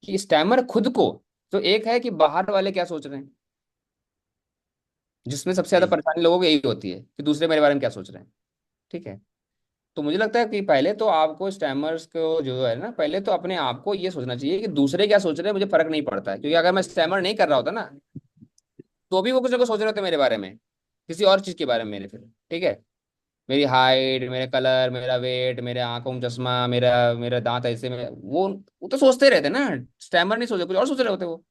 कि स्टैमर खुद को, तो एक है कि बाहर वाले क्या सोच रहे हैं, जिसमें सबसे ज्यादा जी। परेशानी लोगों को यही होती है कि दूसरे मेरे बारे में क्या सोच रहे हैं। ठीक है। तो मुझे लगता है कि पहले तो आपको स्टैमर्स को जो है ना, पहले तो अपने आप को ये सोचना चाहिए कि दूसरे क्या सोच रहे हैं मुझे फर्क नहीं पड़ता है, क्योंकि अगर मैं स्टैमर नहीं कर रहा होता ना, तो भी वो कुछ ना कुछ सोच रहे होते मेरे बारे में, किसी और चीज के बारे में मेरे, फिर ठीक है, मेरी हाइट, मेरे कलर, मेरा वेट, मेरे आंखों में चश्मा, मेरा मेरा दांत ऐसे में, वो तो सोचते रहते ना। स्टैमर नहीं सोचे, कुछ और सोच रहे होते वो।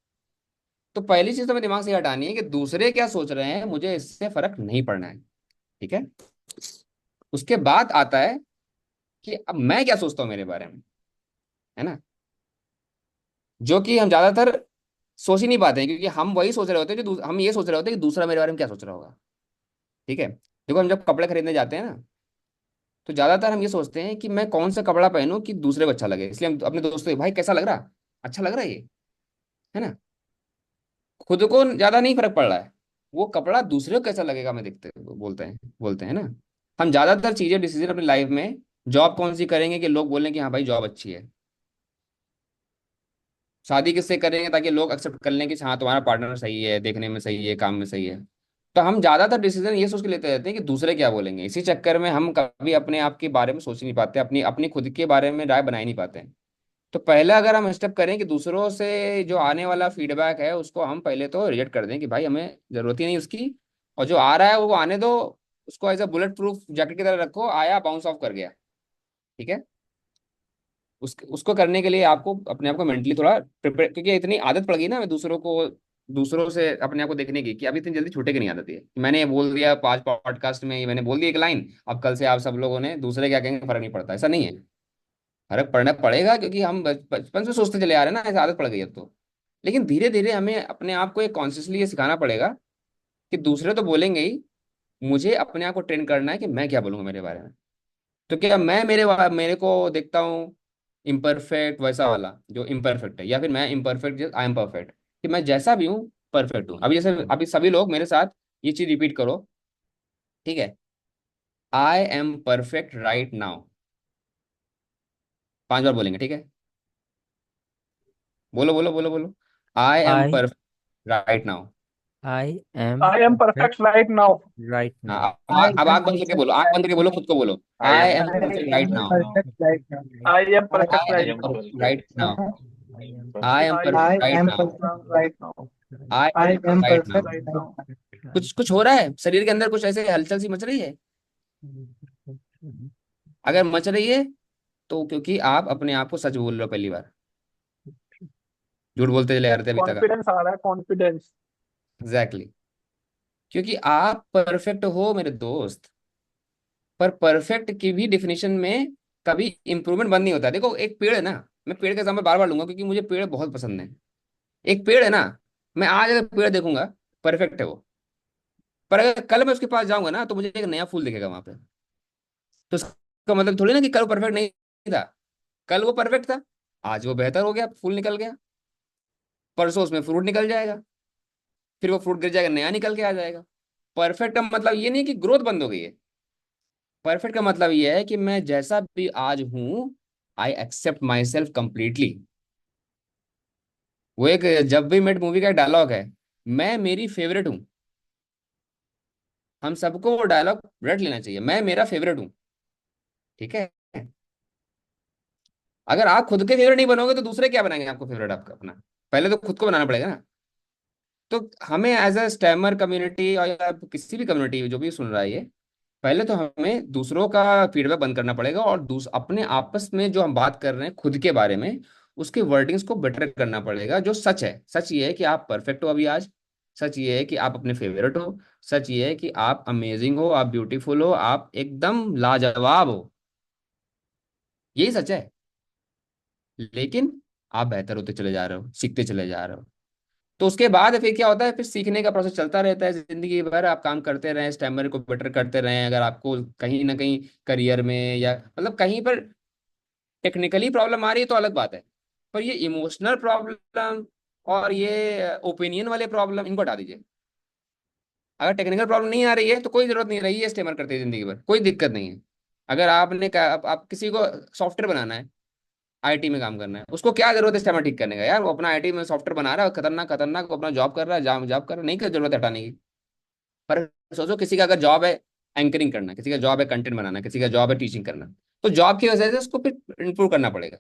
तो पहली चीज तो मेरे दिमाग से हटानी है कि दूसरे क्या सोच रहे हैं मुझे इससे फर्क नहीं पड़ना है। ठीक है। उसके बाद आता है कि अब मैं क्या सोचता हूँ मेरे बारे में, है ना, जो कि हम ज्यादातर सोच ही नहीं पाते हैं, क्योंकि हम वही सोच रहे होते हैं जो हम ये सोच रहे होते हैं कि दूसरा मेरे बारे में क्या सोच रहा होगा। ठीक है। देखो हम जब कपड़े खरीदने जाते हैं ना, तो ज्यादातर हम ये सोचते हैं कि मैं कौन सा कपड़ा पहनूं कि दूसरे को अच्छा लगे, इसलिए हम अपने दोस्तों से, भाई कैसा लग रहा, अच्छा लग रहा है ये, है ना। खुद को ज्यादा नहीं फर्क पड़ रहा है, वो कपड़ा दूसरे को कैसा लगेगा मैं देखते बोलते हैं ना। हम ज्यादातर चीजें डिसीजन अपनी लाइफ में, जॉब कौन सी करेंगे कि लोग बोलें कि हाँ भाई जॉब अच्छी है, शादी किससे करेंगे ताकि लोग एक्सेप्ट कर लें कि हाँ तुम्हारा पार्टनर सही है, देखने में सही है, काम में सही है। तो हम ज्यादातर डिसीजन ये सोच के लेते रहते हैं कि दूसरे क्या बोलेंगे, इसी चक्कर में हम कभी अपने आप के बारे में सोच ही नहीं पाते, अपनी अपनी खुद के बारे में राय बना ही नहीं पाते हैं। तो पहले अगर हम स्टेप करें कि दूसरों से जो आने वाला फीडबैक है उसको हम पहले तो रिजेक्ट कर दें कि भाई हमें जरूरत ही नहीं उसकी, और जो आ रहा है वो आने दो, उसको as a bullet proof jacket की तरह रखो, आया बाउंस ऑफ कर गया। ठीक है। उसको करने के लिए आपको अपने आप को मेंटली थोड़ा प्रिपेयर, क्योंकि इतनी आदत पड़ गई ना, मैं दूसरों से अपने आप को देखने की, कि अभी इतनी जल्दी छूटेगी नहीं आदत ये, कि मैंने ये बोल दिया 5 पॉडकास्ट में, ये मैंने बोल दी एक लाइन, अब कल से आप सब लोगों ने दूसरे क्या कहेंगे फर्क नहीं पड़ता, ऐसा नहीं है। फर्क पड़ना पड़ेगा, क्योंकि हम बचपन से सोचते चले आ रहे हैं ना, ऐसे आदत पड़ गई अब तो। लेकिन धीरे धीरे हमें अपने आप को एक कॉन्शियसली ये सिखाना पड़ेगा कि दूसरे तो बोलेंगे ही, मुझे अपने आप को ट्रेन करना है कि मैं क्या बोलूंगा मेरे बारे में। तो क्या मैं मेरे को देखता हूँ इम्परफेक्ट, वैसा वाला जो इम्परफेक्ट है, या फिर मैं इम्परफेक्ट आई एम परफेक्ट, कि मैं जैसा भी हूँ परफेक्ट हूँ। अभी जैसे अभी सभी लोग मेरे साथ ये चीज रिपीट करो। ठीक है। I am perfect right now, 5 बार बोलेंगे। ठीक है। बोलो बोलो बोलो बोलो। I am I perfect right now. I am I am perfect perfect right now. Right now. हाँ, I अब am आंख बंद करके perfect बोलो, आंख बंद right करके बोलो, now. खुद को बोलो। I I am am I perfect perfect right am now. right now. perfect right now. I am perfect I I right am am now. Perfect perfect right right now. Uh-huh. now. I am I perfect am I perfect right am now. perfect right now. I I am am perfect right perfect now. right now. कुछ हो रहा है शरीर के अंदर, कुछ ऐसे हलचल सी मच रही है। अगर मच रही है तो क्योंकि आप अपने आप को सच बोल रहे हो पहली बार, झूठ बोलते चले आ रहे थे अभी तक आप। कॉन्फिडेंस आ रहा है, कॉन्फिडेंस. Exactly exactly. क्योंकि आप परफेक्ट हो मेरे दोस्त, पर परफेक्ट की भी डेफिनेशन में कभी इंप्रूवमेंट बंद नहीं होता। देखो एक पेड़ है ना, मैं पेड़ का एग्जाम्पल बार बार लूंगा क्योंकि मुझे पेड़ बहुत पसंद है। एक पेड़ है ना, मैं आज अगर पेड़ देखूंगा, परफेक्ट है वो, पर अगर कल मैं उसके पास जाऊंगा ना तो मुझे एक नया फूल दिखेगा वहां पे। तो इसका मतलब थोड़ी ना कि कल वो परफेक्ट नहीं था, कल वो परफेक्ट था, आज वो बेहतर हो गया, फूल निकल गया, परसों उसमें फ्रूट निकल जाएगा, फिर वो फ्रूट गिर जाएगा, नया निकल के आ जाएगा। परफेक्ट का मतलब ये नहीं कि ग्रोथ बंद हो गई है, परफेक्ट का मतलब ये है कि मैं जैसा भी आज हूं, I accept myself completely. वो एक जब भी मेट मूवी का डायलॉग है, मैं मेरी फेवरेट हूँ। हम सबको वो डायलॉग रट लेना चाहिए, मैं मेरा फेवरेट हूँ। ठीक है। अगर आप खुद के फेवरेट नहीं बनोगे तो दूसरे क्या बनाएंगे आपको फेवरेट, आपका अपना, पहले तो खुद को बनाना पड़ेगा ना। तो हमें एज अ स्टैमर कम्युनिटी, और या किसी भी कम्युनिटी जो भी सुन रहा है ये, पहले तो हमें दूसरों का फीडबैक बंद करना पड़ेगा, और अपने आपस में जो हम बात कर रहे हैं खुद के बारे में, उसके वर्डिंग्स को बेटर करना पड़ेगा। जो सच है, सच ये है कि आप परफेक्ट हो अभी आज, सच ये है कि आप अपने फेवरेट हो, सच ये है कि आप अमेजिंग हो, आप ब्यूटीफुल हो, आप एकदम लाजवाब हो, यही सच है। लेकिन आप बेहतर होते चले जा रहे हो, सीखते चले जा रहे हो। तो उसके बाद फिर क्या होता है, फिर सीखने का प्रोसेस चलता रहता है, जिंदगी भर आप काम करते रहें, स्टैमर को बेटर करते रहें। अगर आपको कहीं ना कहीं करियर में या मतलब कहीं पर टेक्निकली प्रॉब्लम आ रही है तो अलग बात है, पर ये इमोशनल प्रॉब्लम और ये ओपिनियन वाले प्रॉब्लम, इनको हटा दीजिए। अगर टेक्निकल प्रॉब्लम नहीं आ रही है तो कोई जरूरत नहीं रही है स्टेमर करते जिंदगी भर, कोई दिक्कत नहीं है। अगर आपने कहा आप किसी को सॉफ्टवेयर बनाना है, आईटी में काम करना है, उसको क्या जरूरत है स्टेमर ठीक करने का, यार वो अपना आईटी में सॉफ्टवेयर बना रहा है, खतरनाक खतरनाक वो अपना जॉब कर रहा है, जॉब कर रहा है, नहीं क्या जरूरत है हटाने की। पर सोचो किसी का अगर जॉब है एंकरिंग करना, किसी का जॉब है कंटेंट बनाना, किसी का जॉब है टीचिंग करना, तो जॉब की वजह से उसको फिर इंप्रूव करना पड़ेगा।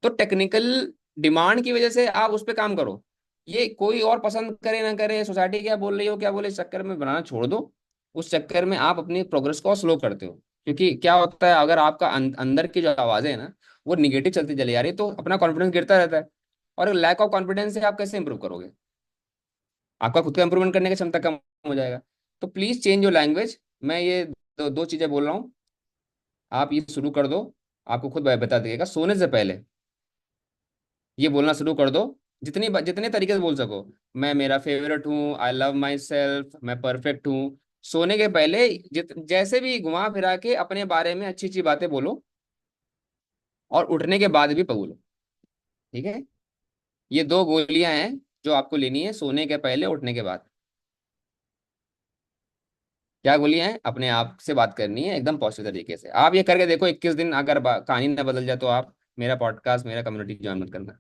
तो टेक्निकल डिमांड की वजह से आप उस पर काम करो। ये कोई और पसंद करे ना करे, सोसाइटी क्या बोल रही हो क्या बोले, इस चक्कर में बनाना छोड़ दो। उस चक्कर में आप अपनी प्रोग्रेस को स्लो करते हो। क्योंकि क्या होता है, अगर आपका अंदर की जो आवाजें है ना वो निगेटिव चलती चली जा रही है, तो अपना कॉन्फिडेंस गिरता रहता है। और लैक ऑफ कॉन्फिडेंस से आप कैसे इंप्रूव करोगे? आपका खुद का इंप्रूवमेंट करने की क्षमता कम हो जाएगा। तो प्लीज चेंज योर लैंग्वेज। मैं ये दो चीजें बोल रहा हूँ, आप ये शुरू कर दो। आपको खुद बता देगा, सोने से पहले ये बोलना शुरू कर दो। जितने तरीके से बोल सको। मैं मेरा फेवरेट हूँ, आई लव माई सेल्फ, मैं परफेक्ट हूँ। सोने के पहले जैसे भी घुमा फिरा के अपने बारे में अच्छी अच्छी बातें बोलो, और उठने के बाद भी बोलो। ठीक है? ये दो गोलियां हैं जो आपको लेनी है सोने के पहले, उठने के बाद। क्या गोलियां हैं? अपने आप से बात करनी है एकदम पॉजिटिव तरीके से। आप ये करके देखो, 21 दिन अगर कहानी ना बदल जाए तो आप मेरा पॉडकास्ट, मेरा कम्युनिटी ज्वाइन मत करना।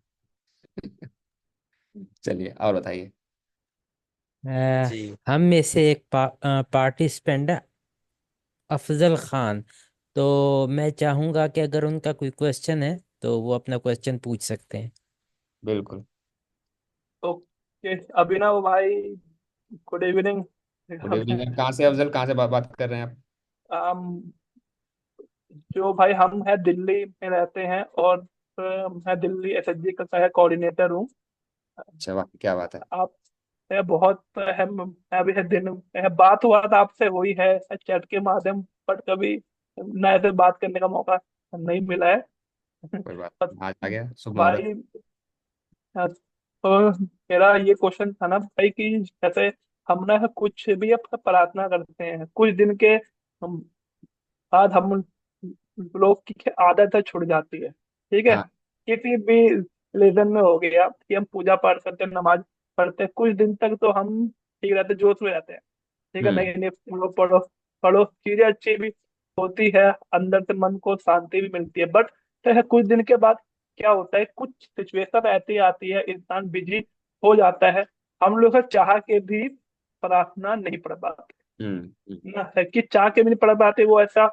चलिए और बताइए। जी। हम में से एक पार्टिसिपेंट है अफजल खान। तो मैं चाहूंगा कि अगर उनका कोई क्वेश्चन है तो वो अपना क्वेश्चन पूछ सकते हैं। बिल्कुल। ओके, अभिनव भाई, गुड इवनिंग। Good evening. कहाँ से अफजल, कहाँ से बात कर रहे हैं आप? जो भाई हम है दिल्ली में रहते हैं, और मैं दिल्ली एसएचजी का सह कोऑर्डिनेटर हूँ। अच्छा, वाह क्या बात है। आप है बहुत है, मैं अभी है दिन है बात हुआ था आपसे, हुई है चैट के माध्यम पर, कभी नए से बात करने का मौका नहीं मिला है। कोई बात बस नहीं, आज आ गया शुभ मुहूर्त। भाई, तो मेरा ये क्वेश्चन था ना भाई कि जैसे हम ना कुछ भी अपना प्रार्थना करते हैं, कुछ दिन के बाद हम लोग की आदत है छुट जाती है, ठीक है। हाँ। किसी भी रिलीजन में हो गया कि हम पूजा पाठ करते हैं, नमाज पढ़ते हैं, कुछ दिन तक तो हम ठीक रहते हैं, जोश में रहते हैं, ठीक है, हम्म। नहीं नहीं पढ़ो पढ़ो पढ़ो, चीजें अच्छी भी होती है, अंदर से मन को शांति भी मिलती है। बट कुछ दिन के बाद क्या होता है, कुछ सिचुएशन ऐसी आती है, इंसान बिजी हो जाता है, हम लोग चाह के भी प्रार्थना नहीं पढ़ पाते हम्म। ना, है कि चाह के भी नहीं पढ़ पाते, वो ऐसा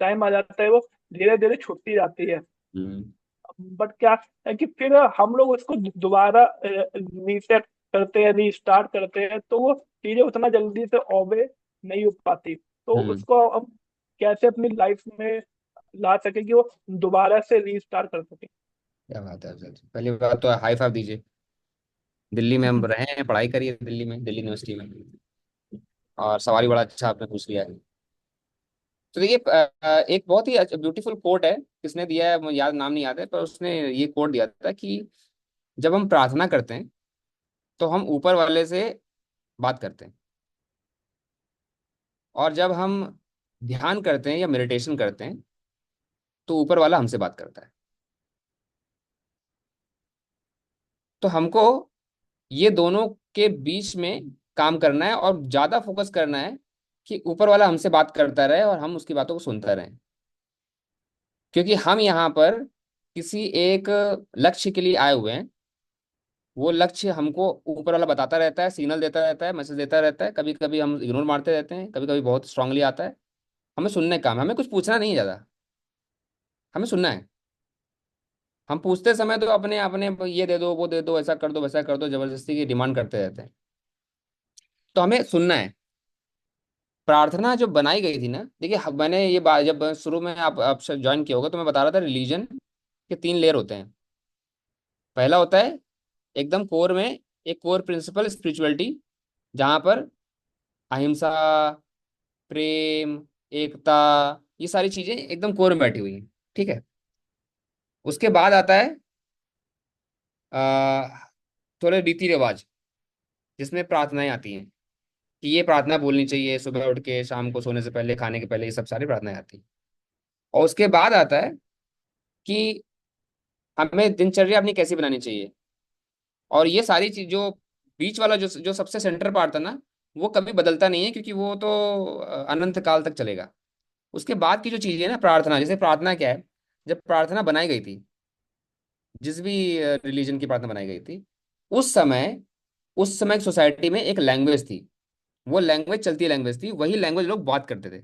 टाइम आ जाता है, वो धीरे धीरे छुटती जाती है। हम्म। बट क्या है कि फिर हम लोग उसको दोबारा रीसेट करते हैं, रीस्टार्ट करते हैं, तो वो चीजें उतना जल्दी से ओबे नहीं हो पाती, तो हम्म। उसको हम कैसे अपनी लाइफ में ला सके कि वो दोबारा से रीस्टार्ट कर सके। क्या बात है अफजल जी। पहली बात तो हाई फाइव दीजिए। दिल्ली में हम रहे हैं, पढ़ाई करी है दिल्ली में, दिल्ली यूनिवर्सिटी में। और सवाल भी बड़ा अच्छा आपने पूछ लिया है। तो देखिए, एक बहुत ही ब्यूटीफुल कोट है। किसने दिया है मुझे याद, नाम नहीं याद है, पर उसने ये कोट दिया था कि जब हम प्रार्थना करते हैं तो हम ऊपर वाले से बात करते हैं, और जब हम ध्यान करते हैं या मेडिटेशन करते हैं तो ऊपर वाला हमसे बात करता है। तो हमको ये दोनों के बीच में काम करना है, और ज्यादा फोकस करना है कि ऊपर वाला हमसे बात करता रहे और हम उसकी बातों को सुनता रहें। क्योंकि हम यहाँ पर किसी एक लक्ष्य के लिए आए हुए हैं। वो लक्ष्य हमको ऊपर वाला बताता रहता है, सिग्नल देता रहता है, मैसेज देता रहता है। कभी कभी हम इग्नोर मारते रहते हैं, कभी कभी बहुत स्ट्रांगली आता है। हमें सुनने का काम है, हमें कुछ पूछना नहीं है ज्यादा, हमें सुनना है। हम पूछते समय तो अपने अपने ये दे दो, वो दे दो, ऐसा कर दो, वैसा कर दो, जबरदस्ती की डिमांड करते रहते हैं। तो हमें सुनना है। प्रार्थना जो बनाई गई थी ना, देखिए मैंने ये बात जब शुरू में आप ज्वाइन किया होगा तो मैं बता रहा था, रिलीजन के 3 लेयर होते हैं। पहला होता है एकदम कोर में, एक कोर प्रिंसिपल स्पिरिचुअलिटी, जहां पर अहिंसा, प्रेम, एकता, ये सारी चीजें एकदम कोर में बैठी हुई हैं। ठीक है? उसके बाद आता है आ, थोड़े रीति रिवाज, जिसमें प्रार्थनाएं आती हैं कि ये प्रार्थना बोलनी चाहिए सुबह उठ के, शाम को सोने से पहले, खाने के पहले, ये सब सारी प्रार्थनाएं आती हैं। और उसके बाद आता है कि हमें दिनचर्या अपनी कैसी बनानी चाहिए। और ये सारी चीज जो बीच वाला जो जो सबसे सेंटर पार्ट था ना, वो कभी बदलता नहीं है, क्योंकि वो तो अनंत काल तक चलेगा। उसके बाद की जो चीज है ना, प्रार्थना, जैसे प्रार्थना क्या है, जब प्रार्थना बनाई गई थी, जिस भी रिलीजन की प्रार्थना बनाई गई थी, उस समय उस समय सोसाइटी में एक लैंग्वेज थी। वो लैंग्वेज चलती लैंग्वेज थी, वही लैंग्वेज लोग बात करते थे।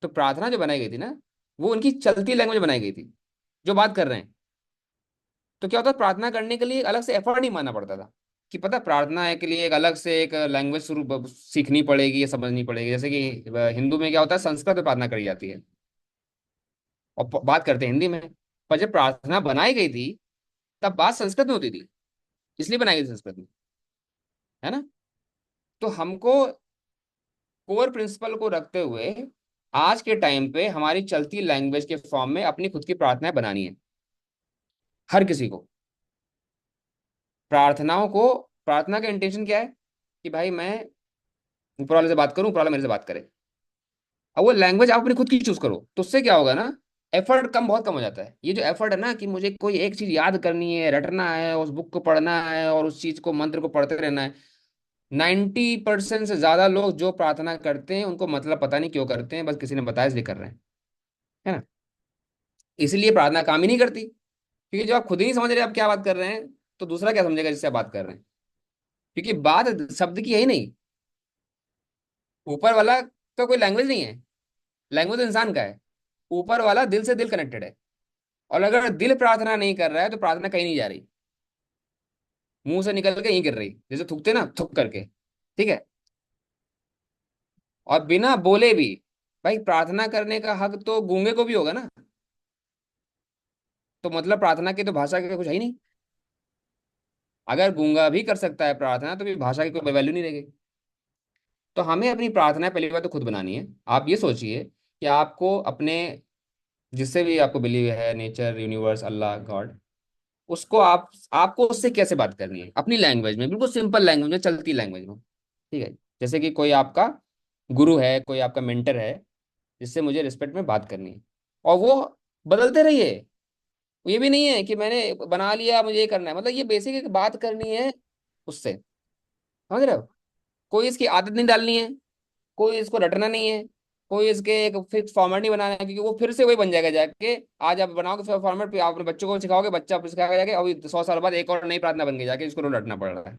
तो प्रार्थना जो बनाई गई थी ना, वो उनकी चलती लैंग्वेज बनाई गई थी, जो बात कर रहे हैं। तो क्या होता, प्रार्थना करने के लिए एक अलग से एफर्ट नहीं मानना पड़ता था, कि पता प्रार्थना है के लिए एक अलग से एक लैंग्वेज शुरू सीखनी पड़ेगी या समझनी पड़ेगी। जैसे कि हिंदू में क्या होता है, संस्कृत में प्रार्थना करी जाती है और बात करते हैं हिंदी में। पर जब प्रार्थना बनाई गई थी, तब बात संस्कृत में होती थी, इसलिए बनाई गई थी संस्कृत में, है ना। तो हमको कोर प्रिंसिपल को रखते हुए आज के टाइम पे हमारी चलती लैंग्वेज के फॉर्म में अपनी खुद की प्रार्थनाएं बनानी है, हर किसी को। प्रार्थनाओं को, प्रार्थना का इंटेंशन क्या है, कि भाई मैं ऊपर वाले से बात करूं, ऊपर वाला मेरे से बात करे। अब वो लैंग्वेज आप अपनी खुद की चूज करो, तो उससे क्या होगा ना, एफर्ट कम, बहुत कम हो जाता है। ये जो एफर्ट है ना, कि मुझे कोई एक चीज याद करनी है, रटना है, उस बुक को पढ़ना है और उस चीज को, मंत्र को पढ़ते रहना है। 90% से ज्यादा लोग जो प्रार्थना करते हैं उनको मतलब पता नहीं क्यों करते हैं, बस किसी ने बताया इसलिए कर रहे हैं, है ना। इसलिए प्रार्थना काम ही नहीं करती, क्योंकि जब आप खुद ही नहीं समझ रहे आप क्या बात कर रहे हैं, तो दूसरा क्या समझेगा जिससे आप बात कर रहे हैं। क्योंकि बात शब्द की है ही नहीं, ऊपर वाला का कोई लैंग्वेज नहीं है, लैंग्वेज इंसान का है। ऊपर वाला दिल से दिल कनेक्टेड है, और अगर दिल प्रार्थना नहीं कर रहा है तो प्रार्थना कहीं नहीं जा रही, मुंह से निकल के यहीं गिर रही, जैसे थूकते ना, थुक करके, ठीक है। और बिना बोले भी, भाई प्रार्थना करने का हक तो गूंगे को भी होगा ना, तो मतलब प्रार्थना की तो भाषा का कुछ है ही नहीं। अगर गूंगा भी कर सकता है प्रार्थना, तो भी भाषा की कोई वैल्यू नहीं रहेगी। तो हमें अपनी प्रार्थनाएं पहली बात तो खुद बनानी है। आप ये सोचिए कि आपको अपने, जिससे भी आपको बिलीव है, नेचर, यूनिवर्स, अल्लाह, गॉड, उसको आपको उससे कैसे बात करनी है, अपनी लैंग्वेज में, बिल्कुल सिंपल लैंग्वेज में, चलती लैंग्वेज में, ठीक है। जैसे कि कोई आपका गुरु है, कोई आपका मेंटर है, जिससे मुझे रिस्पेक्ट में बात करनी है, और वो बदलते रहिए। ये भी नहीं है कि मैंने बना लिया मुझे ये करना है, मतलब ये बेसिक एक बात करनी है उससे, समझ रहे हो। कोई इसकी आदत नहीं डालनी है, कोई इसको रटना नहीं है, कोई इसके एक फिक्स फॉर्मेट नहीं बनाना है, क्योंकि वो फिर से वही बन जाएगा जाके। आज आप बनाओगे फॉर्मेट, पे आप अपने बच्चों को सिखाओगे, बच्चा फिर सिखाएगा जाके, अभी 100 साल बाद एक और नई प्रार्थना बन गई जाके, इसको रोज रटना पड़ रहा है।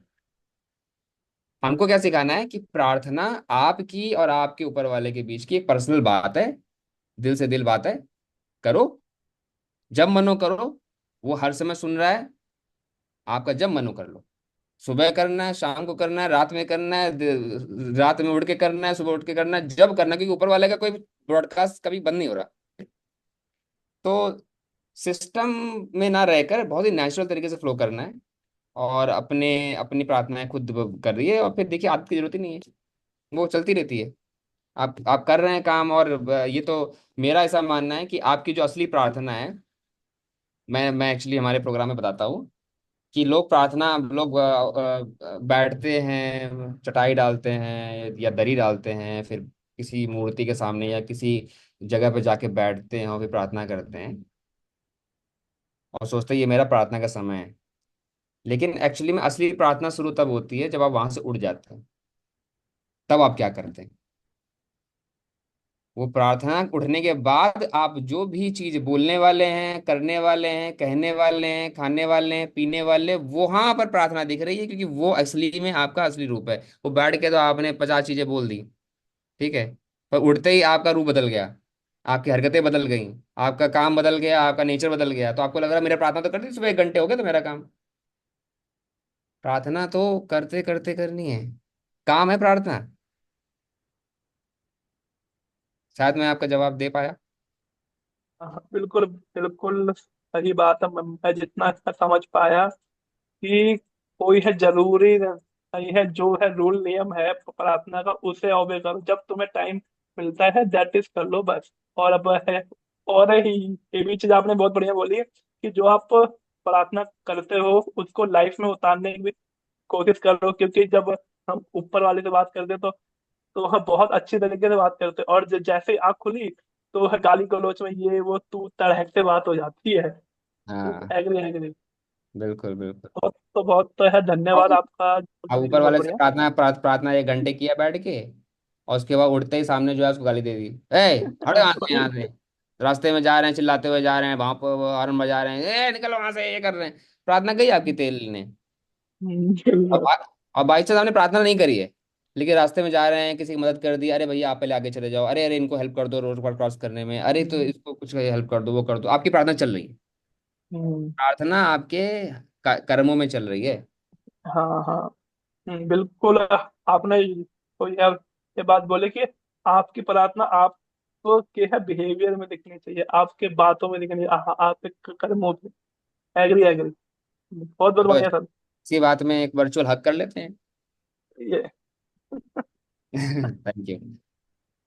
हमको क्या सिखाना है, कि प्रार्थना आपकी और आपके ऊपर वाले के बीच की एक पर्सनल बात है, दिल से दिल बात है। करो, जब मनो करो। वो हर समय सुन रहा है, आपका जब मनो कर लो। सुबह करना है, शाम को करना है, रात में करना है, रात में उठ के करना है, सुबह उठ के करना है, जब करना है, क्योंकि ऊपर वाले का कोई ब्रॉडकास्ट कभी बंद नहीं हो रहा। तो सिस्टम में ना रहकर बहुत ही नेचुरल तरीके से फ्लो करना है, और अपने अपनी प्रार्थनाएं खुद कर रही है, और फिर देखिए आदत की जरूरत ही नहीं है, वो चलती रहती है। आप कर रहे हैं काम, और ये तो मेरा ऐसा मानना है कि आपकी जो असली प्रार्थना है, मैं एक्चुअली हमारे प्रोग्राम में बताता हूँ कि लोग प्रार्थना, लोग बैठते हैं, चटाई डालते हैं या दरी डालते हैं, फिर किसी मूर्ति के सामने या किसी जगह पे जाके बैठते हैं और फिर प्रार्थना करते हैं, और सोचते हैं ये मेरा प्रार्थना का समय है। लेकिन एक्चुअली में असली प्रार्थना शुरू तब होती है जब आप वहां से उठ जाते हैं। तब आप क्या करते हैं, वो प्रार्थना उठने के बाद आप जो भी चीज बोलने वाले हैं, करने वाले हैं, कहने वाले हैं, खाने वाले हैं, पीने वाले, वहां पर प्रार्थना दिख रही है, क्योंकि वो असली में आपका असली रूप है। वो बैठ के तो आपने 50 चीजें बोल दी, ठीक है, पर उठते ही आपका रूप बदल गया, आपकी हरकतें बदल गई, आपका काम बदल गया, आपका नेचर बदल गया, तो आपको लग रहा है मेरा प्रार्थना तो कर दी सुबह, 1 घंटे हो गए तो मेरा काम। प्रार्थना तो करते करते करनी है, काम है प्रार्थना। शायद मैं आपका जवाब दे पाया। हाँ, बिल्कुल बिल्कुल सही बात है। मैं जितना इसका समझ पाया कि कोई है जरूरी नहीं है, जो है रूल नियम है प्रार्थना का उसे ऑबे करो, जब तुम्हें टाइम मिलता है दैट इज कर लो बस। और अब है, और ही ये भी चीज आपने बहुत बढ़िया बोली है कि जो आप प्रार्थना करते हो उसको लाइफ में उतारने की भी कोशिश करो, क्योंकि जब हम ऊपर वाले से बात करते हैं तो वह बहुत अच्छी तरीके से बात करते हैं, और जैसे ही आँख खुली तो वह गाली गलौच में ये वो तू तड़कते बात हो जाती है। हाँ, एग्री एग्री। बिल्कुल बिल्कुल। बहुत तो है, धन्यवाद आपका अब जानकारी के लिए, ऊपर बहुत वाले से बढ़िया। प्रार्थना 1 घंटे किया बैठ के, और उसके बाद उठते ही सामने जो है उसको गाली दे दी, ए हटो यहाँ से। रास्ते में जा रहे हैं, चिल्लाते हुए जा रहे हैं, वहां पर हॉर्न बजा रहे हैं, ए निकलो वहां से, ये कर रहे हैं। प्रार्थना गई आपकी तेल ने। और बिल्कुल। और बाई चांस आपने प्रार्थना नहीं करी है, लेकिन रास्ते में जा रहे हैं, किसी की मदद कर दी, अरे भैया आप पहले आगे चले जाओ, अरे अरे इनको हेल्प कर दो रोड पर क्रॉस करने में, अरे तो इसको कुछ हेल्प कर दो, वो कर दो, आपकी प्रार्थना चल रही है। हम्म, प्रार्थना आपके कर्मों में चल रही है। हाँ हाँ। बिल्कुल। आपने तो ये बात बोले कि आपकी प्रार्थना आपको के है बिहेवियर में दिखनी चाहिए, आपके बातों में दिखनी चाहिए, आपके कर्मों में। Agree agree. बहुत बहुत तो बढ़िया सर। इसी बात में एक वर्चुअल हक कर लेते हैं। ये थैंक यू।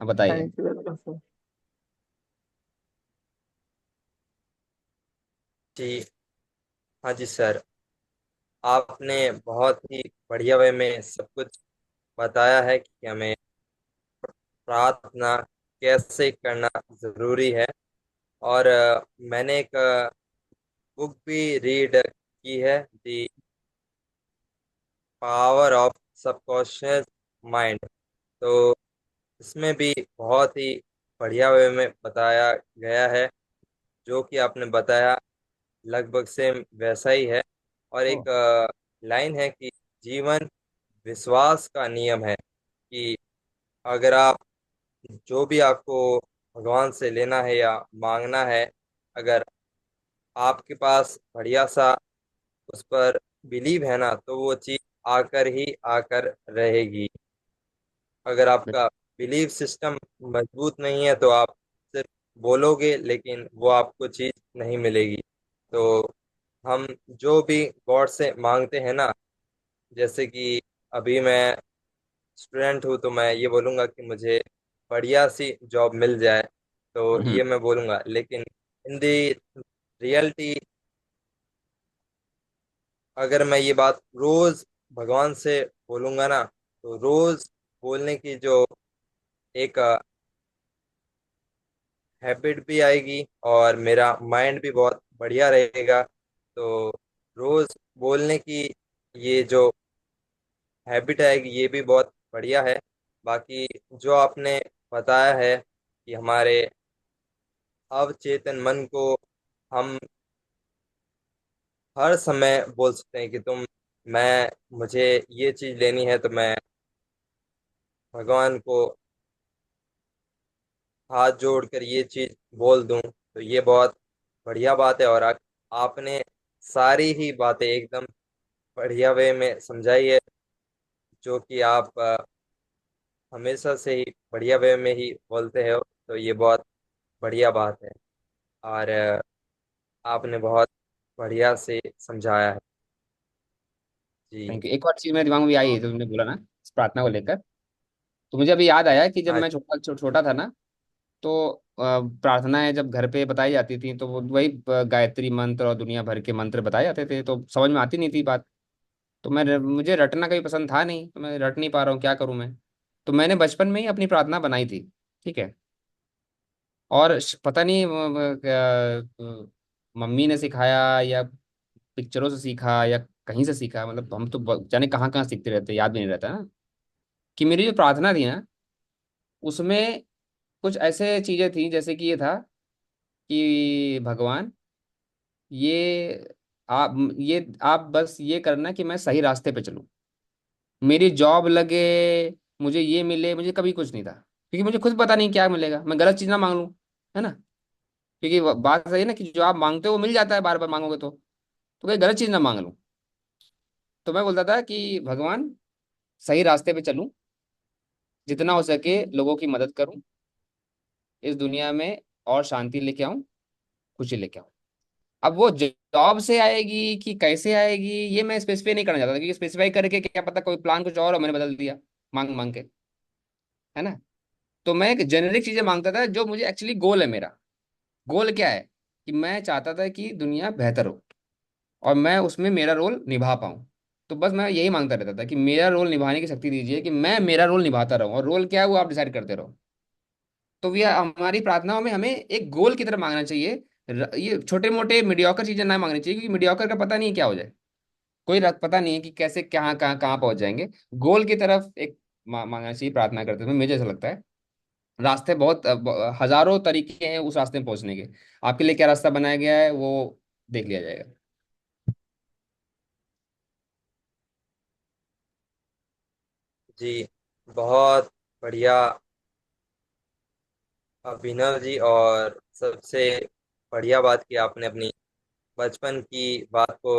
अब बताइए। Thank you welcome sir. जी हाँ जी सर, आपने बहुत ही बढ़िया वे में सब कुछ बताया है कि हमें प्रार्थना कैसे करना जरूरी है। और मैंने एक बुक भी रीड की है, the power of subconscious mind. तो इसमें भी बहुत ही बढ़िया वे में बताया गया है, जो कि आपने बताया लगभग सेम वैसा ही है। और ओ, एक लाइन है कि जीवन विश्वास का नियम है, कि अगर आप जो भी आपको भगवान से लेना है या मांगना है, अगर आपके पास बढ़िया सा उस पर बिलीव है ना, तो वो चीज आकर ही आकर रहेगी। अगर आपका बिलीव सिस्टम मजबूत नहीं है तो आप सिर्फ बोलोगे, लेकिन वो आपको चीज नहीं मिलेगी। तो हम जो भी गॉड से मांगते हैं ना, जैसे कि अभी मैं स्टूडेंट हूँ, तो मैं ये बोलूँगा कि मुझे बढ़िया सी जॉब मिल जाए, तो हम्म, ये मैं बोलूँगा। लेकिन इन दी रियलिटी, अगर मैं ये बात रोज भगवान से बोलूँगा ना, तो रोज बोलने की जो एक हैबिट भी आएगी, और मेरा माइंड भी बहुत बढ़िया रहेगा। तो रोज बोलने की ये जो हैबिट आएगी, ये भी बहुत बढ़िया है। बाकी जो आपने बताया है कि हमारे अवचेतन मन को हम हर समय बोल सकते हैं कि मैं मुझे ये चीज लेनी है, तो मैं भगवान को हाथ जोड़कर ये चीज बोल दूं, तो ये बहुत बढ़िया बात है। और आपने सारी ही बातें एकदम बढ़िया वे में समझाई है, जो कि आप हमेशा से ही बढ़िया वे में ही बोलते हो, तो ये बहुत बढ़िया बात है। और आपने बहुत बढ़िया से समझाया है। जी थैंक यू। एक और चीज मेरे दिमाग में भी आई है, जो तुमने बोला ना इस प्रार्थना को लेकर, तो मुझे अभी याद आया कि जब हाँ मैं छोटा था ना, तो प्रार्थनाएं जब घर पे बताई जाती थी, तो वो वही गायत्री मंत्र और दुनिया भर के मंत्र बताए जाते थे, तो समझ में आती नहीं थी बात। तो मुझे रटना कभी पसंद था नहीं, तो मैं रट नहीं पा रहा हूँ, क्या करूँ मैं। तो मैंने बचपन में ही अपनी प्रार्थना बनाई थी। ठीक है। और पता नहीं मम्मी ने सिखाया या पिक्चरों से सीखा या कहीं से सीखा, मतलब हम तो जाने कहाँ कहाँ सीखते रहते, याद भी नहीं रहता ना, कि मेरी जो प्रार्थना थी ना, उसमें कुछ ऐसे चीजें थी, जैसे कि ये था कि भगवान, ये आप बस ये करना कि मैं सही रास्ते पे चलूं, मेरी जॉब लगे, मुझे ये मिले, मुझे कभी कुछ नहीं था, क्योंकि मुझे खुद पता नहीं क्या मिलेगा, मैं गलत चीज ना मांग लूं, है ना। क्योंकि बात सही है ना, कि जो आप मांगते हो वो मिल जाता है, बार बार मांगोगे तो कोई गलत चीज ना मांग लूं। तो मैं बोलता था कि भगवान, सही रास्ते पे चलूं, जितना हो सके लोगों की मदद करूं, इस दुनिया में और शांति लेके आऊं, खुशी लेके आऊं। अब वो जॉब से आएगी कि कैसे आएगी, ये मैं स्पेसिफाई नहीं करना चाहता था, क्योंकि स्पेसिफाई करके क्या पता कोई प्लान कुछ और हो, मैंने बदल दिया मांग मांग के, है ना। तो मैं एक जेनेरिक चीजें मांगता था, जो मुझे एक्चुअली गोल है मेरा। गोल क्या है, कि मैं चाहता था कि दुनिया बेहतर हो और मैं उसमें मेरा रोल निभा पाऊं। तो बस मैं यही मांगता रहता था कि मेरा रोल निभाने की शक्ति दीजिए, कि मैं मेरा रोल निभाता रहूं, और रोल क्या है वो आप डिसाइड करते रहो। तो ये हमारी प्रार्थनाओं में हमें एक गोल की तरफ मांगना चाहिए। ये छोटे मोटे मीडियोकर चीजें ना मांगनी चाहिए, क्योंकि मीडियोकर का पता नहीं है क्या हो जाए, कोई पता नहीं है कि कैसे कहाँ कहाँ कहाँ पहुंच जाएंगे। गोल की तरफ एक मांगना चाहिए प्रार्थना करते हुए, मुझे ऐसा लगता है। रास्ते बहुत हजारों तरीके हैं उस रास्ते में पहुंचने के, आपके लिए क्या रास्ता बनाया गया है वो देख लिया जाएगा। जी बहुत बढ़िया अभिनव जी। और सबसे बढ़िया बात की आपने अपनी बचपन की बात को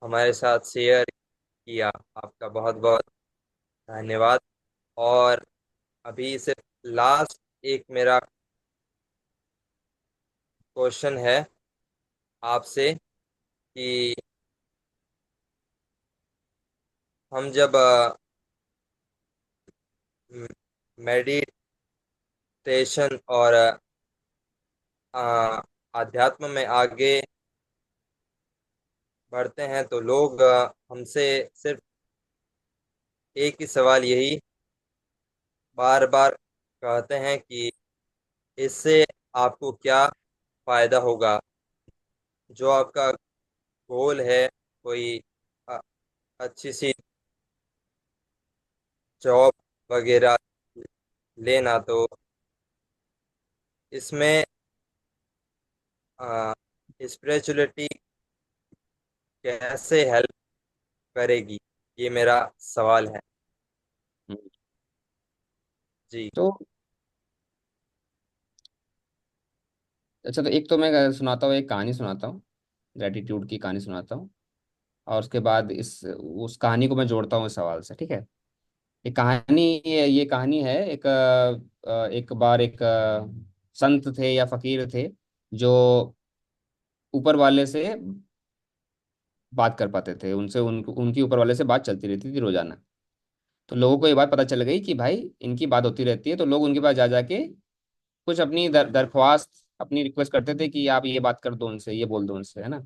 हमारे साथ शेयर किया। आपका बहुत बहुत धन्यवाद। और अभी सिर्फ लास्ट एक मेरा क्वेश्चन है आपसे कि हम जब मेडिटेशन और अध्यात्म में आगे बढ़ते हैं तो लोग हमसे सिर्फ एक ही सवाल यही बार बार कहते हैं कि इससे आपको क्या फायदा होगा। जो आपका गोल है, कोई अ- अच्छी सी जॉब वगैरह लेना, तो इसमें स्पिरिचुअलिटी कैसे हेल्प करेगी, ये मेरा सवाल है हम्म। जी। तो अच्छा, तो एक तो मैं सुनाता हूँ, एक कहानी सुनाता हूँ, ग्रेटिट्यूड की कहानी सुनाता हूँ। और उसके बाद इस उस कहानी को मैं जोड़ता हूँ इस सवाल से, ठीक है। ये कहानी है एक बार एक संत थे या फकीर थे, जो ऊपर वाले से बात कर पाते थे। उनकी ऊपर वाले से बात चलती रहती थी रोजाना। तो लोगों को ये बात पता चल गई कि भाई इनकी बात होती रहती है, तो लोग उनके पास जा जाके कुछ अपनी दरख्वास्त, अपनी रिक्वेस्ट करते थे कि आप ये बात कर दो उनसे, ये बोल दो उनसे, है ना।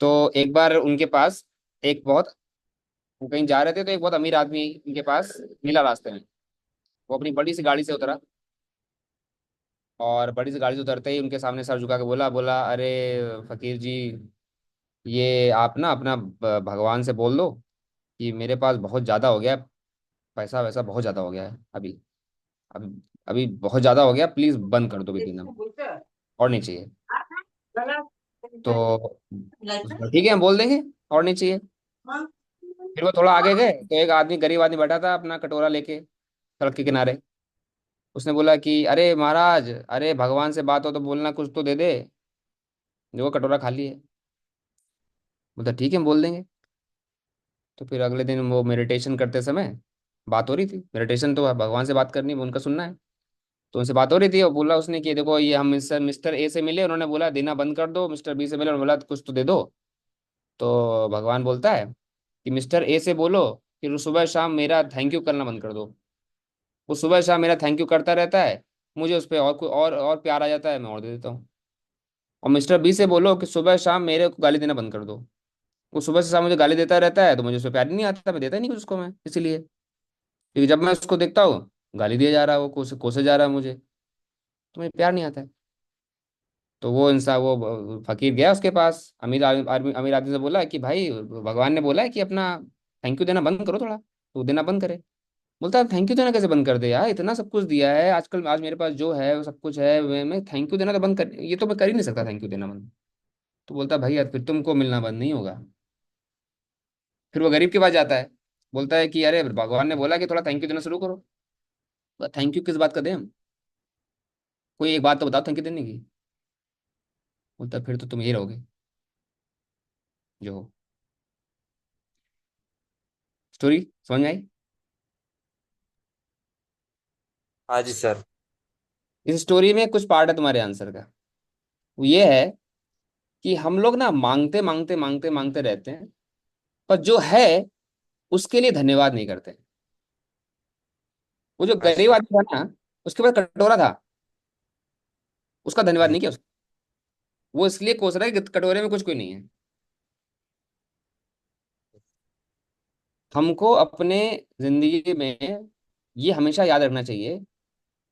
तो एक बार उनके पास एक बहुत वो कहीं जा रहे थे, तो एक बहुत अमीर आदमी उनके पास मिला रास्ते में। वो अपनी बड़ी सी गाड़ी से उतरा, और बड़ी सी गाड़ी से उतरते ही उनके सामने सर झुका के बोला बोला अरे फकीर जी, ये आप ना अपना भगवान से बोल दो कि मेरे पास बहुत ज़्यादा हो गया है, पैसा वैसा बहुत ज़्यादा हो गया है अभी अभी बहुत ज़्यादा हो गया, प्लीज़ बंद कर दो विद इन, और नहीं चाहिए। तो उसने कहा, ठीक है हम बोल देंगे, और नहीं चाहिए। फिर वो थोड़ा आगे गए तो एक आदमी, गरीब आदमी बैठा था अपना कटोरा लेके सड़क के किनारे। उसने बोला कि अरे महाराज, अरे भगवान से बात हो तो बोलना, कुछ तो दे दे, जो वो कटोरा खाली है। बोलता ठीक है हम बोल देंगे। तो फिर अगले दिन वो मेडिटेशन करते समय बात हो रही थी, मेडिटेशन तो भगवान से बात करनी है, उनका सुनना है। तो उनसे बात हो रही थी और बोला उसने कि देखो ये हम मिस्टर मिस्टर ए से मिले, उन्होंने बोला देना बंद कर दो, मिस्टर बी से मिले, उन्होंने बोला कुछ तो दे दो। तो भगवान बोलता है कि मिस्टर ए से बोलो कि वो सुबह शाम मेरा थैंक यू करना बंद कर दो। वो सुबह शाम मेरा थैंक यू करता रहता है, मुझे उस पर और कोई और प्यार आ जाता है, मैं और दे देता हूँ। और मिस्टर बी से बोलो कि सुबह शाम मेरे को गाली देना बंद कर दो। वो सुबह से शाम मुझे गाली देता रहता है, तो मुझे उस पर प्यार ही नहीं आता, मैं देता ही नहीं कुछ उसको, मैं इसीलिए, क्योंकि जब मैं उसको देखता हूँ गाली दिया जा रहा है, वो कोसे कोसे जा रहा है मुझे, तो मुझे प्यार नहीं आता है। तो वो इंसान, वो फकीर गया उसके पास, अमीर आदमी से बोला कि भाई भगवान ने बोला है कि अपना थैंक यू देना बंद करो थोड़ा, तो देना बंद करे। बोलता है थैंक यू देना कैसे बंद कर दे यार, इतना सब कुछ दिया है आजकल, आज मेरे पास जो है वो सब कुछ है, मैं थैंक यू देना तो बंद कर, ये तो मैं कर ही नहीं सकता थैंक यू देना बंद। तो बोलता है भाई यार फिर तुमको मिलना बंद नहीं होगा। फिर वो गरीब के पास जाता है, बोलता है कि अरे भगवान ने बोला कि थोड़ा थैंक यू देना शुरू करो। थैंक यू किस बात का दें हम, कोई एक बात तो बताओ थैंक यू देने की। बोलता है फिर तो तुम यही रहोगे जो हो। स्टोरी समझ में आई? हाँ जी सर। इस स्टोरी में कुछ पार्ट है तुम्हारे आंसर का। वो ये है कि हम लोग ना मांगते मांगते मांगते मांगते रहते हैं, पर जो है उसके लिए धन्यवाद नहीं करते। वो जो गरीब अच्छा। आदमी था ना, उसके पास कटोरा था, उसका धन्यवाद हम्म। नहीं किया उसने। वो इसलिए कोस रहा है कि कटोरे में कुछ कोई नहीं है। हमको अपने जिंदगी में ये हमेशा याद रखना चाहिए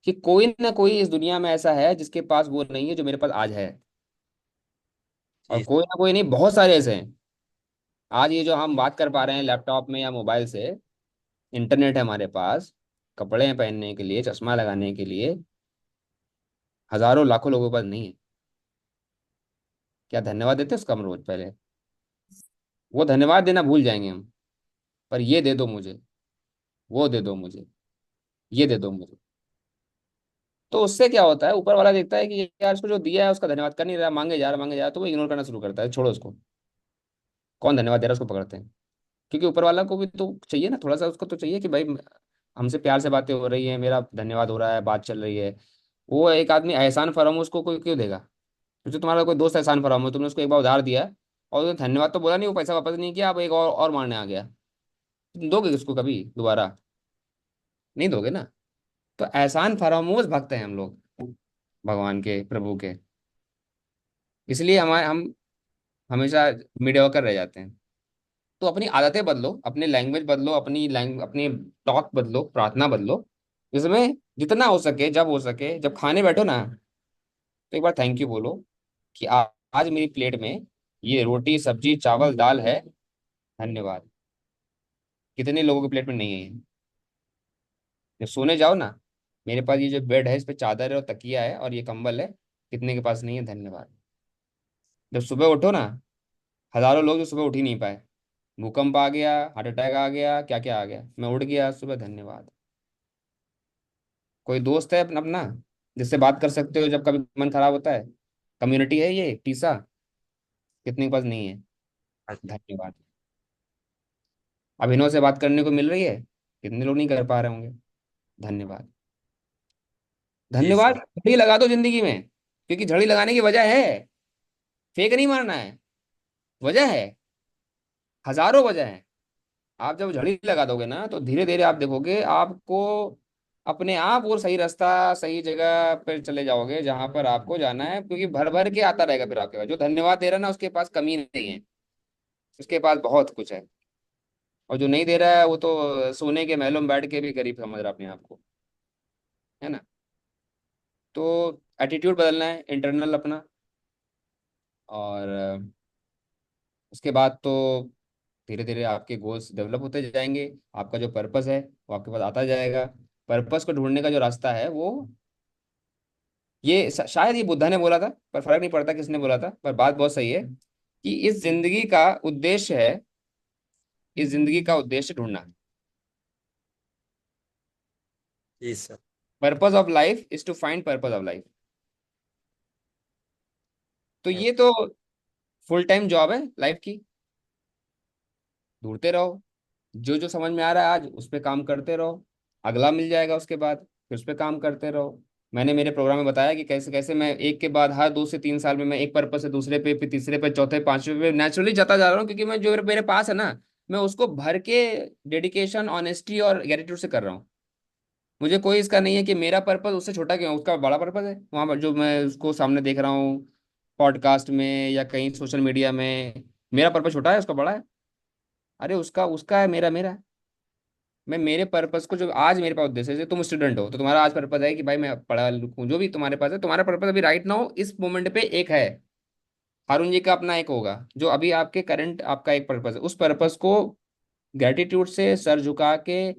कि कोई ना कोई इस दुनिया में ऐसा है जिसके पास वो नहीं है जो मेरे पास आज है। और जी। कोई ना कोई नहीं, बहुत सारे ऐसे हैं। आज ये जो हम बात कर पा रहे हैं लैपटॉप में या मोबाइल से, इंटरनेट है हमारे पास, कपड़े हैं पहनने के लिए, चश्मा लगाने के लिए, हजारों लाखों लोगों के पास नहीं है। क्या धन्यवाद देते हैं उसका हम रोज? पहले वो धन्यवाद देना भूल जाएंगे हम। पर ये दे दो मुझे, वो दे दो मुझे, ये दे दो मुझे। तो उससे क्या होता है, ऊपर वाला देखता है कि यार उसको जो दिया है उसका धन्यवाद कर नहीं रहा, मांगे जा रहा, मांगे जा रहा, तो वो इग्नोर करना शुरू करता है, छोड़ो उसको, कौन धन्यवाद दे रहा है उसको पकड़ते हैं। क्योंकि ऊपर वाला को भी तो चाहिए ना, थोड़ा सा उसको तो चाहिए कि भाई हमसे प्यार से बातें हो रही है, मेरा धन्यवाद हो रहा है, बात चल रही है। वो एक आदमी एहसान फरामोश उसको कोई क्यों देगा? क्योंकि तुम्हारा कोई दोस्त एहसान फरामोश, तुमने उसको एक बार उधार दिया और उसने धन्यवाद तो बोला नहीं, वो पैसा वापस नहीं किया, अब एक और मारने आ गया, तुम दोगे उसको कभी दोबारा? नहीं दोगे ना। तो एहसान फरामोश भक्त हैं हम लोग भगवान के, प्रभु के। इसलिए हम हमेशा मीडियोकर रह जाते हैं। तो अपनी आदतें बदलो, अपनी लैंग्वेज बदलो, अपनी टॉक बदलो, प्रार्थना बदलो। इसमें जितना हो सके, जब हो सके, जब खाने बैठो ना, तो एक बार थैंक यू बोलो कि आज मेरी प्लेट में ये रोटी सब्जी चावल दाल है, धन्यवाद। कितने लोगों की प्लेट में नहीं है ये? जब सोने जाओ ना, मेरे पास ये जो बेड है, इस पे चादर है और तकिया है और ये कंबल है, कितने के पास नहीं है, धन्यवाद। जब सुबह उठो ना, हजारों लोग जो सुबह उठ ही नहीं पाए, भूकंप आ गया, हार्ट अटैक आ गया, क्या क्या आ गया, मैं उठ गया सुबह, धन्यवाद। कोई दोस्त है अपना अपना जिससे बात कर सकते हो जब कभी मन खराब होता है? कम्युनिटी है ये टीसा, कितने के पास नहीं है, अच्छा। धन्यवाद। अभिनव से बात करने को मिल रही है, कितने लोग नहीं कर पा रहे होंगे, धन्यवाद। जी धन्यवाद सर। झड़ी लगा दो जिंदगी में, क्योंकि झड़ी लगाने की वजह है, फेक नहीं मारना है, वजह है, हजारों वजह है। आप जब झड़ी लगा दोगे ना, तो धीरे धीरे आप देखोगे आपको अपने आप वो सही रास्ता, सही जगह पर चले जाओगे जहां पर आपको जाना है, क्योंकि भर भर के आता रहेगा फिर आपके पास। जो धन्यवाद दे रहा है ना, उसके पास कमी नहीं है, उसके पास बहुत कुछ है। और जो नहीं दे रहा है वो तो सोने के महलों में बैठ के भी गरीब समझ रहा है अपने आप को, है ना। तो एटीट्यूड बदलना है इंटरनल अपना। और उसके बाद तो धीरे धीरे आपके गोल्स डेवलप होते जाएंगे, आपका जो पर्पस है वो आपके पास आता जाएगा। पर्पस को ढूंढने का जो रास्ता है वो, ये शायद ये बुद्धा ने बोला था, पर फर्क नहीं पड़ता किसने बोला था, पर बात बहुत सही है कि इस जिंदगी का उद्देश्य है, इस जिंदगी का उद्देश्य ढूंढना। जी sir. Purpose of life is to find purpose of life. तो हाँ, ये तो फुल टाइम जॉब है लाइफ की, ढूंढते रहो। जो जो समझ में आ रहा है आज उस पर काम करते रहो, अगला मिल जाएगा उसके बाद, फिर उस पर काम करते रहो। मैंने मेरे प्रोग्राम में बताया कि कैसे कैसे मैं एक के बाद हर 2 से 3 साल में मैं एक पर्पस से दूसरे पे, फिर तीसरे पे, चौथे पांचवे पे नेचुरली जाता जा रहा हूँ, क्योंकि मैं जो मेरे पास है ना, मैं उसको भर के डेडिकेशन, ऑनेस्टी और ग्रेटिट्यूड से कर रहा हूँ। मुझे कोई इसका नहीं है कि मेरा पर्पस उससे छोटा क्यों है, उसका बड़ा पर्पस है वहाँ पर जो मैं उसको सामने देख रहा हूँ, पॉडकास्ट में या कहीं सोशल मीडिया में। मेरा पर्पस छोटा है, उसका बड़ा है। अरे उसका उसका है, मेरा मेरा है। मैं मेरे पर्पस को, जो आज मेरे पास उद्देश्य है, जैसे तुम स्टूडेंट हो तो तुम्हारा आज पर्पस है कि भाई मैं पढ़ा लिखूं, जो भी तुम्हारे पास है, तुम्हारा पर्पस अभी राइट नाउ इस मोमेंट पे एक है। अरुण जी का अपना एक होगा, जो अभी आपके करंट आपका एक पर्पस है, उस पर्पस को ग्रेटिट्यूड से सर झुका के,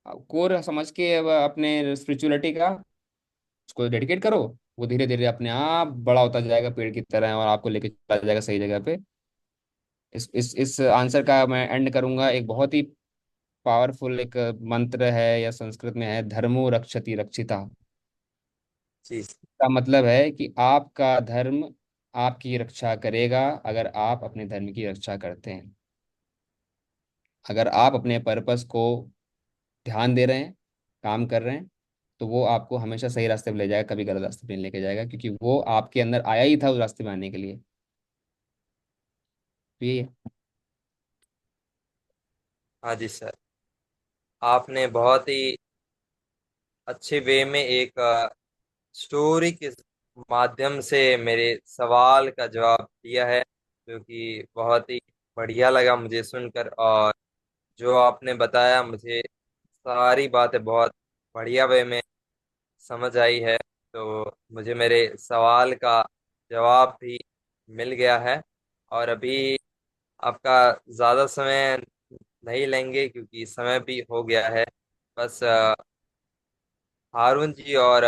कोर समझ के, अपने स्पिरिचुअलिटी का उसको डेडिकेट करो। वो धीरे धीरे अपने आप बड़ा होता जाएगा पेड़ की तरह, और आपको लेके चला जाएगा सही जगह पे। इस आंसर का मैं एंड करूंगा, एक बहुत ही पावरफुल एक मंत्र है, या संस्कृत में है, धर्मो रक्षति रक्षिता। जी सर। का मतलब है कि आपका धर्म आपकी रक्षा करेगा अगर आप अपने धर्म की रक्षा करते हैं। अगर आप अपने पर्पस को ध्यान दे रहे हैं, काम कर रहे हैं, तो वो आपको हमेशा सही रास्ते पे ले जाएगा, कभी गलत रास्ते पे नहीं लेके जाएगा, क्योंकि वो आपके अंदर आया ही था उस रास्ते में आने के लिए। तो ये हाँ जी सर। आपने बहुत ही अच्छे वे में एक स्टोरी के माध्यम से मेरे सवाल का जवाब दिया है, जो कि बहुत ही बढ़िया लगा मुझे सुनकर। और जो आपने बताया, मुझे सारी बातें बहुत बढ़िया वे में समझ आई है। तो मुझे मेरे सवाल का जवाब भी मिल गया है। और अभी आपका ज़्यादा समय नहीं लेंगे, क्योंकि समय भी हो गया है। बस हारून जी और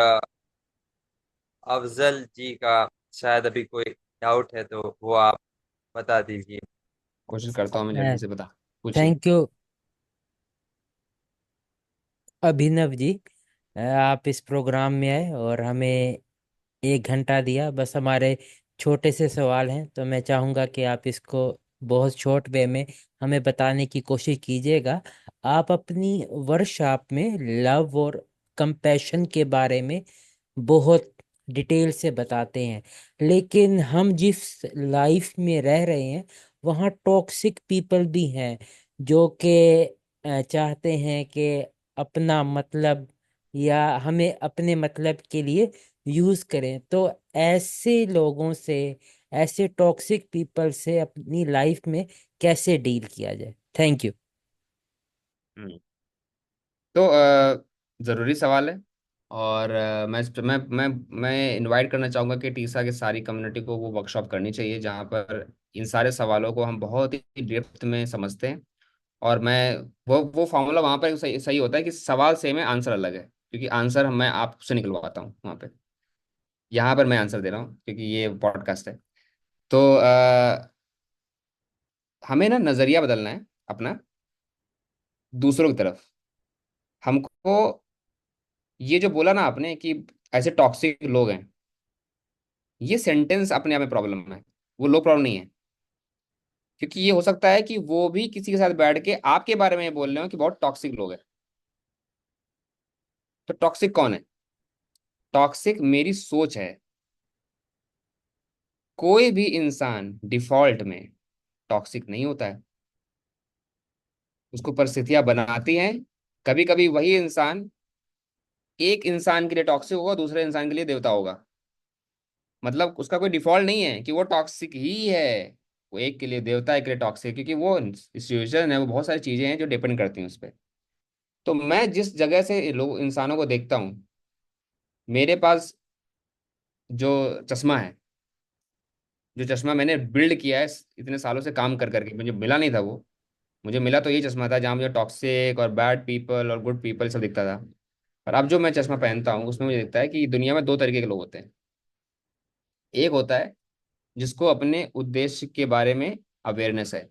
अफजल जी का शायद अभी कोई डाउट है, तो वो आप बता दीजिए। कोशिश करता हूँ मैं मैं जल्दी से बता। पूछिए। Thank you Abhinav ji. आप इस प्रोग्राम में आए और हमें 1 घंटा दिया। बस हमारे छोटे से सवाल हैं, तो मैं चाहूँगा कि आप इसको बहुत शॉर्ट वे में हमें बताने की कोशिश कीजिएगा। आप अपनी वर्कशॉप में लव और कंपैशन के बारे में बहुत डिटेल से बताते हैं, लेकिन हम जिस लाइफ में रह रहे हैं वहाँ टॉक्सिक पीपल भी हैं, जो कि चाहते हैं कि अपना मतलब या हमें अपने मतलब के लिए यूज करें। तो ऐसे लोगों से, ऐसे टॉक्सिक पीपल से अपनी लाइफ में कैसे डील किया जाए? Thank you. हम्म। तो ज़रूरी सवाल है। और मैं इनवाइट करना चाहूँगा कि टीसा की सारी कम्युनिटी को वो वर्कशॉप करनी चाहिए, जहाँ पर इन सारे सवालों को हम बहुत ही डेप्थ में समझते हैं। और मैं वो फॉर्मूला वहाँ पर सही सही होता है कि सवाल सेम है, आंसर अलग है, क्योंकि आंसर मैं आपसे निकलवाता हूँ वहाँ पे। यहाँ पर मैं आंसर दे रहा हूँ क्योंकि ये पॉडकास्ट है। तो हमें ना नज़रिया बदलना है अपना दूसरों की तरफ। हमको ये जो बोला ना आपने कि ऐसे टॉक्सिक लोग हैं, ये सेंटेंस अपने आप में प्रॉब्लम है, वो लोग प्रॉब्लम नहीं है। क्योंकि ये हो सकता है कि वो भी किसी के साथ बैठ के आपके बारे में ये बोल रहे हो कि बहुत टॉक्सिक लोग हैं। तो टॉक्सिक कौन है? टॉक्सिक मेरी सोच है। कोई भी इंसान डिफॉल्ट में टॉक्सिक नहीं होता है, उसको परिस्थितियां बनाती हैं। कभी कभी वही इंसान एक इंसान के लिए टॉक्सिक होगा, दूसरे इंसान के लिए देवता होगा। मतलब उसका कोई डिफॉल्ट नहीं है कि वो टॉक्सिक ही है। वो एक के लिए देवता, एक के लिए टॉक्सिक, क्योंकि वो सिचुएशन है, वो बहुत सारी चीजें हैं जो डिपेंड करती हैं उस पर। तो मैं जिस जगह से लोग इंसानों को देखता हूँ, मेरे पास जो चश्मा है, जो चश्मा मैंने बिल्ड किया है इतने सालों से काम कर करके, मुझे मिला नहीं था वो। मुझे मिला तो ये चश्मा था जहाँ मुझे टॉक्सिक और बैड पीपल और गुड पीपल सब दिखता था। और अब जो मैं चश्मा पहनता हूँ उसमें मुझे दिखता है कि दुनिया में दो तरीके के लोग होते हैं। एक होता है जिसको अपने उद्देश्य के बारे में अवेयरनेस है,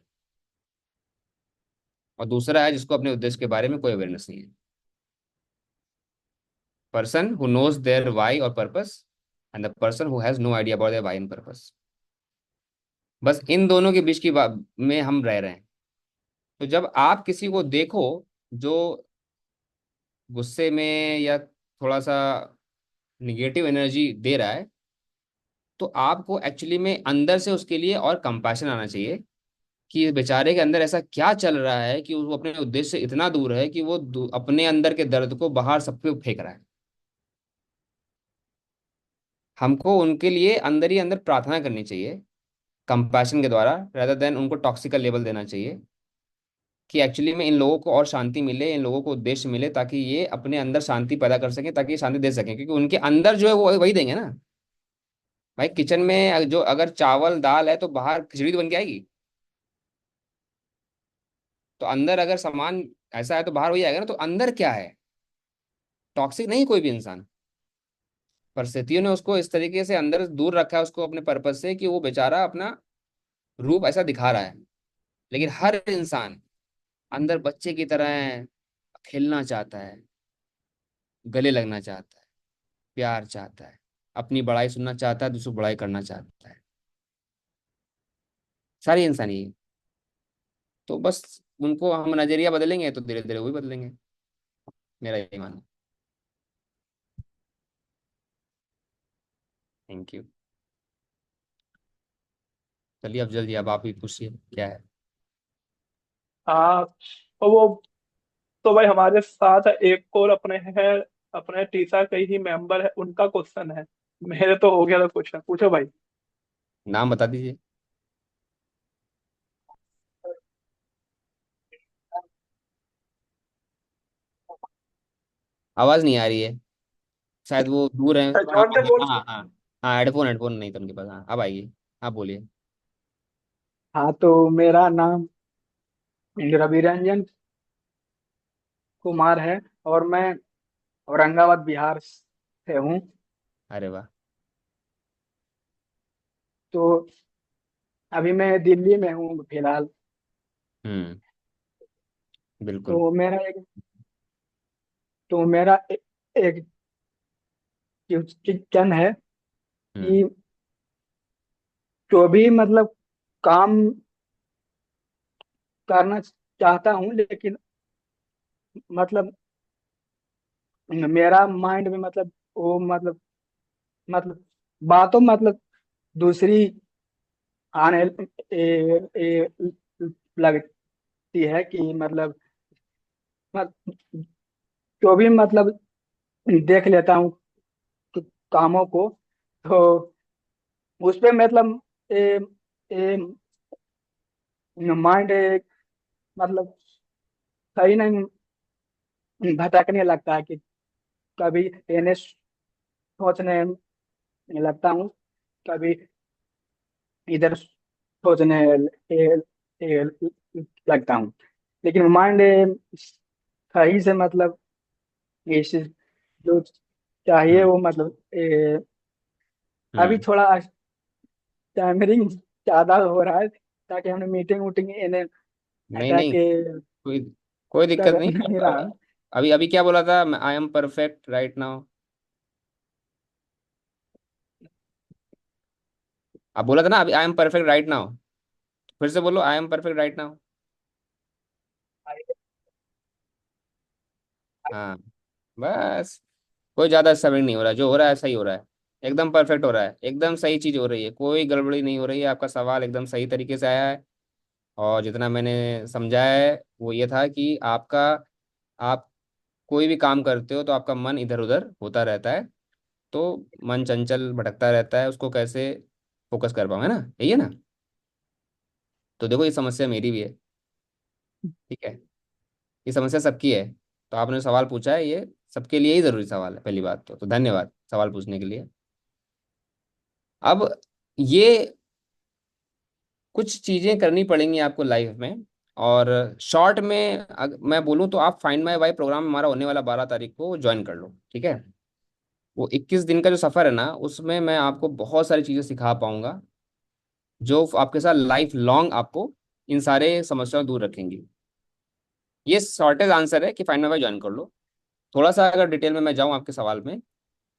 और दूसरा है जिसको अपने उद्देश्य के बारे में कोई अवेयरनेस नहीं है। Person who knows their why और purpose, and the person who has no idea about their why and purpose. बस इन दोनों के बीच की बात में हम रह रहे हैं। तो जब आप किसी को देखो जो गुस्से में या थोड़ा सा निगेटिव एनर्जी दे रहा है, तो आपको एक्चुअली में अंदर से उसके लिए और कंपैशन आना चाहिए कि इस बेचारे के अंदर ऐसा क्या चल रहा है कि वो अपने उद्देश्य से इतना दूर है कि वो अपने अंदर के दर्द को बाहर सब पे फेंक रहा है। हमको उनके लिए अंदर ही अंदर प्रार्थना करनी चाहिए कंपैशन के द्वारा, rather देन उनको टॉक्सिकल लेवल देना चाहिए कि एक्चुअली में इन लोगों को और शांति मिले, इन लोगों को उद्देश्य मिले, ताकि ये अपने अंदर शांति पैदा कर सकें, ताकि ये शांति दे सकें, क्योंकि उनके अंदर जो है वो वही देंगे ना। भाई किचन में जो अगर चावल दाल है तो बाहर खिचड़ी तो बन के आएगी। तो अंदर अगर सामान ऐसा है तो बाहर वही आएगा ना। तो अंदर क्या है? टॉक्सिक नहीं कोई भी इंसान। परिस्थितियों ने उसको इस तरीके से अंदर दूर रखा है उसको अपने पर्पज से कि वो बेचारा अपना रूप ऐसा दिखा रहा है। लेकिन हर इंसान अंदर बच्चे की तरह है, खेलना चाहता है, गले लगना चाहता है, प्यार चाहता है, अपनी बड़ाई सुनना चाहता है, दूसरों की बड़ाई करना चाहता है। सारी इंसानी है। तो बस उनको हम नजरिया बदलेंगे तो धीरे धीरे वही बदलेंगे। मेरा यही मानना है। Thank you. चलिए अब जल्दी अब आप ही पूछिए क्या है। हाँ, तो वो तो भाई हमारे साथ एक और अपने हैं, अपने टीसा के ही मेंबर है, उनका क्वेश्चन है। मेरे तो हो गया था क्वेश्चन, पूछो भाई। नाम बता दीजिए। आवाज नहीं आ रही है, शायद वो दूर है। हाँ जोर से बोल। हाँ हाँ। हाँ हेडफोन हेडफोन नहीं था उनके पास। हाँ अब आइए, आप बोलिए। हाँ, तो मेरा नाम रवि रंजन कुमार है, और मैं औरंगाबाद बिहार से हूँ। अरे वाह। तो अभी मैं दिल्ली में हूँ फिलहाल। हम्म। बिल्कुल। तो मेरा एक तो मेरा एक क्वेश्चन है हम्म। कि जो भी मतलब काम करना चाहता हूँ, लेकिन मतलब मेरा माइंड में मतलब वो मतलब बातों मतलब दूसरी आने लगती है कि मतलब मत- जो भी मतलब देख लेता हूँ कामों को, तो उस पे मतलब ए, ए, माइंड मतलब सही नहीं भटकने लगता है कि कभी इन्हें सोचने लगता हूँ, कभी इधर सोचने ए, लगता हूँ, लेकिन माइंड सही से मतलब इस जो चाहिए हम्म। वो मतलब अभी हम्म। थोड़ा टाइमरिंग ज्यादा हो रहा है, ताकि हमने मीटिंग वूटिंग इन्हें नहीं हटा नहीं, के कोई कोई दिक्कत कर नहीं। नहीं रहा हूँ। अभी अभी क्या बोला था? I am perfect right now. आप बोला था ना अभी, I am perfect right now. फिर से बोलो, I am perfect right now. हाँ, बस। कोई ज्यादा सब्र नहीं हो रहा, जो हो रहा है सही हो रहा है। एकदम परफेक्ट हो रहा है, एकदम सही चीज हो रही है, कोई गड़बड़ी नहीं हो रही है। आपका सवाल एकदम सही तरीके से आया है। और जितना मैंने समझाया है वो ये था कि आप कोई भी काम करते हो तो आपका मन इधर उधर होता रहता है। तो मन चंचल भटकता रहता है, उसको कैसे फोकस कर पाऊँ, है ना? यही है ना? तो देखो, ये समस्या मेरी भी है। ठीक है, ये समस्या सबकी है। तो आपने सवाल पूछा है, ये सबके लिए ही जरूरी सवाल है। पहली बात तो धन्यवाद सवाल पूछने के लिए। अब ये कुछ चीजें करनी पड़ेंगी आपको लाइफ में। और शॉर्ट में मैं बोलूँ तो आप फाइंड माई वाई प्रोग्राम हमारा होने वाला 12 तारीख को ज्वाइन कर लो, ठीक है? वो 21 दिन का जो सफर है ना, उसमें मैं आपको बहुत सारी चीजें सिखा पाऊंगा, जो आपके साथ लाइफ लॉन्ग आपको इन सारे समस्याओं दूर रखेंगी। ये शॉर्टेज आंसर है कि फाइंड माई वाई ज्वाइन कर लो। थोड़ा सा अगर डिटेल में मैं जाऊं आपके सवाल में,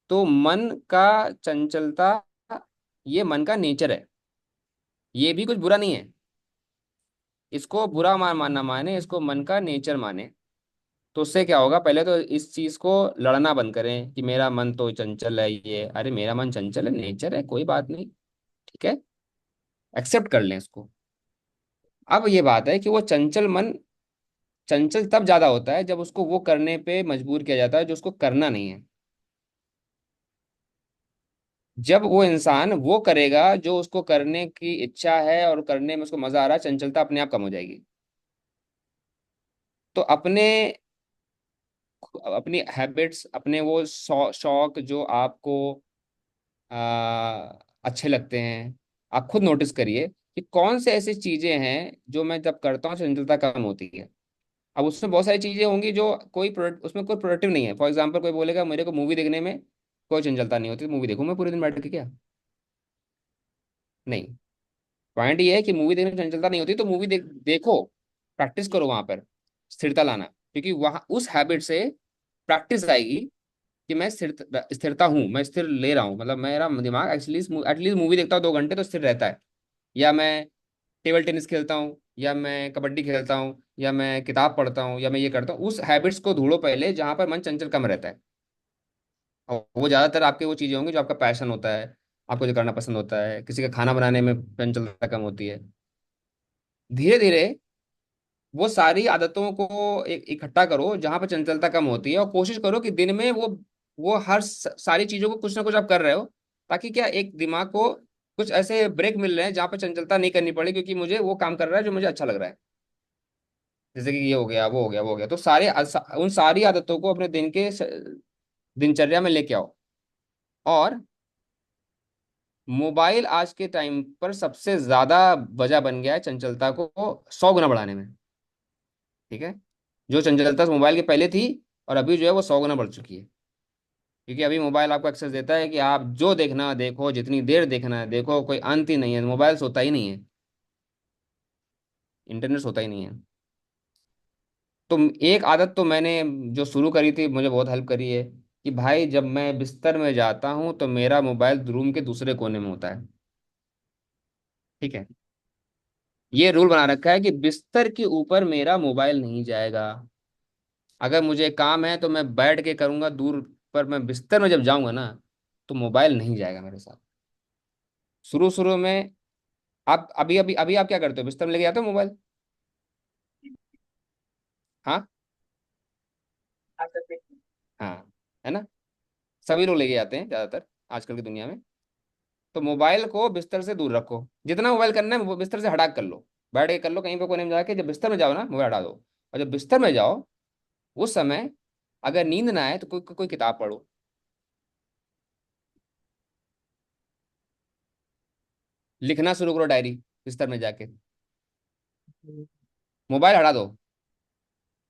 तो मन का चंचलता, ये मन का नेचर है। ये भी कुछ बुरा नहीं है। इसको बुरा ना माने, इसको मन का नेचर माने। तो उससे क्या होगा, पहले तो इस चीज को लड़ना बंद करें कि मेरा मन तो चंचल है। ये अरे मेरा मन चंचल है, नेचर है, कोई बात नहीं। ठीक है, एक्सेप्ट कर लें इसको। अब ये बात है कि वो चंचल मन चंचल तब ज्यादा होता है जब उसको वो करने पे मजबूर किया जाता है जो उसको करना नहीं है। जब वो इंसान वो करेगा जो उसको करने की इच्छा है और करने में उसको मजा आ रहा है, चंचलता अपने आप कम हो जाएगी। तो अपनी हैबिट्स, अपने वो शौक जो आपको अच्छे लगते हैं, आप खुद नोटिस करिए कि कौन से ऐसी चीजें हैं जो मैं जब करता हूँ चंचलता कम होती है। अब उसमें बहुत सारी चीजें होंगी जो उसमें कोई प्रोडक्टिव नहीं है। फॉर एग्जाम्पल, कोई बोलेगा मेरे को मूवी देखने में कोई चंचलता नहीं होती, मूवी देखूं मैं पूरे दिन बैठ के क्या? नहीं। पॉइंट ये है कि मूवी देखने में चंचलता नहीं होती तो मूवी देखो, प्रैक्टिस करो वहां पर स्थिरता लाना। क्योंकि वहां उस हैबिट से प्रैक्टिस आएगी कि मैं स्थिरता हूँ, मैं स्थिर ले रहा हूँ, मतलब मेरा दिमाग एटलीस्ट एटलीस्ट मूवी देखता हूँ 2 घंटे तो स्थिर रहता है। या मैं टेबल टेनिस खेलता हूँ, या मैं कबड्डी खेलता हूँ, या मैं किताब पढ़ता हूँ, या मैं ये करता हूँ। उस हैबिट्स को ढूंढो पहले जहां पर मन चंचल कम रहता है। और वो ज्यादातर आपके वो चीजें होंगी जो आपका पैशन होता है, आपको जो करना पसंद होता है। किसी का खाना बनाने में चंचलता कम होती है। धीरे धीरे वो सारी आदतों को इकट्ठा करो जहां पर चंचलता कम होती है, और कोशिश करो कि दिन में वो हर सारी चीजों को कुछ ना कुछ आप कर रहे हो, ताकि क्या एक दिमाग को कुछ ऐसे ब्रेक मिल रहे हैं जहां पर चंचलता नहीं करनी पड़े, क्योंकि मुझे वो काम कर रहा है जो मुझे अच्छा लग रहा है। जैसे कि ये हो गया, वो हो गया, वो हो गया। तो उन सारी आदतों को अपने दिनचर्या में लेके आओ। और मोबाइल आज के टाइम पर सबसे ज्यादा वजह बन गया है चंचलता को 100 गुना बढ़ाने में। ठीक है, जो चंचलता मोबाइल के पहले थी और अभी जो है वो 100 गुना बढ़ चुकी है। क्योंकि अभी मोबाइल आपको एक्सेस देता है कि आप जो देखना है देखो, जितनी देर देखना है देखो, कोई अंत ही नहीं है। मोबाइल सोता ही नहीं है, इंटरनेट सोता ही नहीं है। तो एक आदत तो मैंने जो शुरू करी थी, मुझे बहुत हेल्प करी है, कि भाई जब मैं बिस्तर में जाता हूँ तो मेरा मोबाइल रूम के दूसरे कोने में होता है। ठीक है, ये रूल बना रखा है कि बिस्तर के ऊपर मेरा मोबाइल नहीं जाएगा। अगर मुझे काम है तो मैं बैठ के करूंगा दूर, पर मैं बिस्तर में जब जाऊंगा ना, तो मोबाइल नहीं जाएगा मेरे साथ। शुरू शुरू में आप अभी आप क्या करते हो, बिस्तर में लेके जाते हो मोबाइल? हाँ। हाँ, है ना, सभी लोग लेके जाते हैं ज्यादातर आजकल की दुनिया में। तो मोबाइल को बिस्तर से दूर रखो, जितना मोबाइल करना है वो बिस्तर से हटा के कर लो, बैठ के कर लो कहीं पे कोने में जाके। जब बिस्तर में जाओ ना, मोबाइल हटा दो। और जब बिस्तर में जाओ, उस समय अगर नींद ना आए तो कोई किताब पढ़ो, लिखना शुरू करो डायरी बिस्तर में जाके। मोबाइल हटा दो।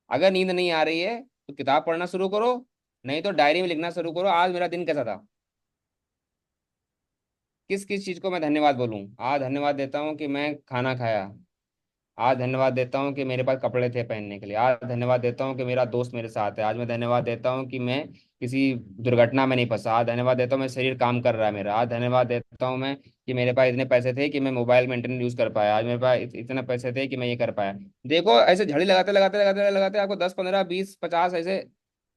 अगर नींद नहीं आ रही है तो किताब पढ़ना शुरू करो, नहीं तो डायरी में लिखना शुरू करो, आज मेरा दिन कैसा था, किस किस चीज को मैं धन्यवाद बोलूं। आज धन्यवाद देता हूँ कि मैं खाना खाया, आज धन्यवाद देता हूँ कि मेरे पास कपड़े थे पहनने के लिए, आज धन्यवाद देता हूँ कि मेरा दोस्त मेरे साथ है, आज मैं धन्यवाद देता हूँ कि मैं किसी दुर्घटना में नहीं फंसा, आज धन्यवाद देता हूँ मैं शरीर काम कर रहा है मेरा, आज धन्यवाद देता हूँ मैं कि मेरे पास इतने पैसे थे कि मैं मोबाइल में इंटरनेट यूज कर पाया, आज मेरे पास इतने पैसे थे कि मैं ये कर पाया। देखो ऐसे झड़ी लगाते लगाते लगाते लगाते आपको 10 15 20 50 ऐसे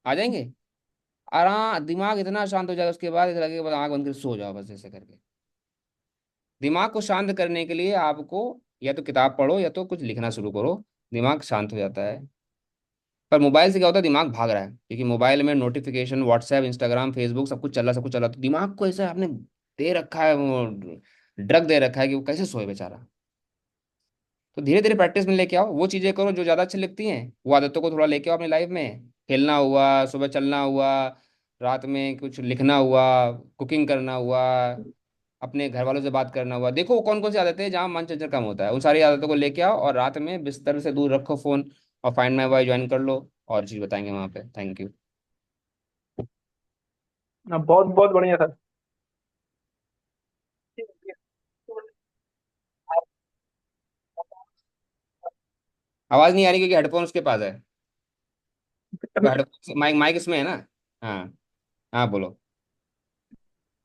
आ जाएंगे। आराम दिमाग इतना शांत हो जाएगा, उसके बाद ऐसा लगेगा बस आंख बंद कर सो जाओ बस, ऐसे करके। दिमाग को शांत करने के लिए आपको या तो किताब पढ़ो या तो कुछ लिखना शुरू करो, दिमाग शांत हो जाता है। पर मोबाइल से क्या होता है, दिमाग भाग रहा है, क्योंकि मोबाइल में नोटिफिकेशन, व्हाट्सएप, इंस्टाग्राम, फेसबुक सब कुछ चल रहा, सब कुछ चल रहा, तो दिमाग को ऐसे आपने दे रखा है, वो ड्रग दे रखा है कि वो कैसे सोए बेचारा। तो धीरे धीरे प्रैक्टिस में लेके आओ, वो चीजें करो जो ज्यादा अच्छी लगती हैं, वो आदतों को थोड़ा लेके आओ अपनी लाइफ में। खेलना हुआ, सुबह चलना हुआ, रात में कुछ लिखना हुआ, कुकिंग करना हुआ, अपने घर वालों से बात करना हुआ। देखो कौन कौन सी आदतें हैं जहाँ मन चंचल कम होता है, उन सारी आदतों को लेके आओ और रात में बिस्तर से दूर रखो फोन, और फाइंड माई बॉय ज्वाइन कर लो, और चीज बताएंगे वहाँ पे। Thank you. बहुत बहुत बढ़िया सर। आवाज नहीं आ रही क्योंकि हेडफोन उसके पास है, तो हेडफोन माइक माइक इसमें है ना। हाँ। हाँ बोलो।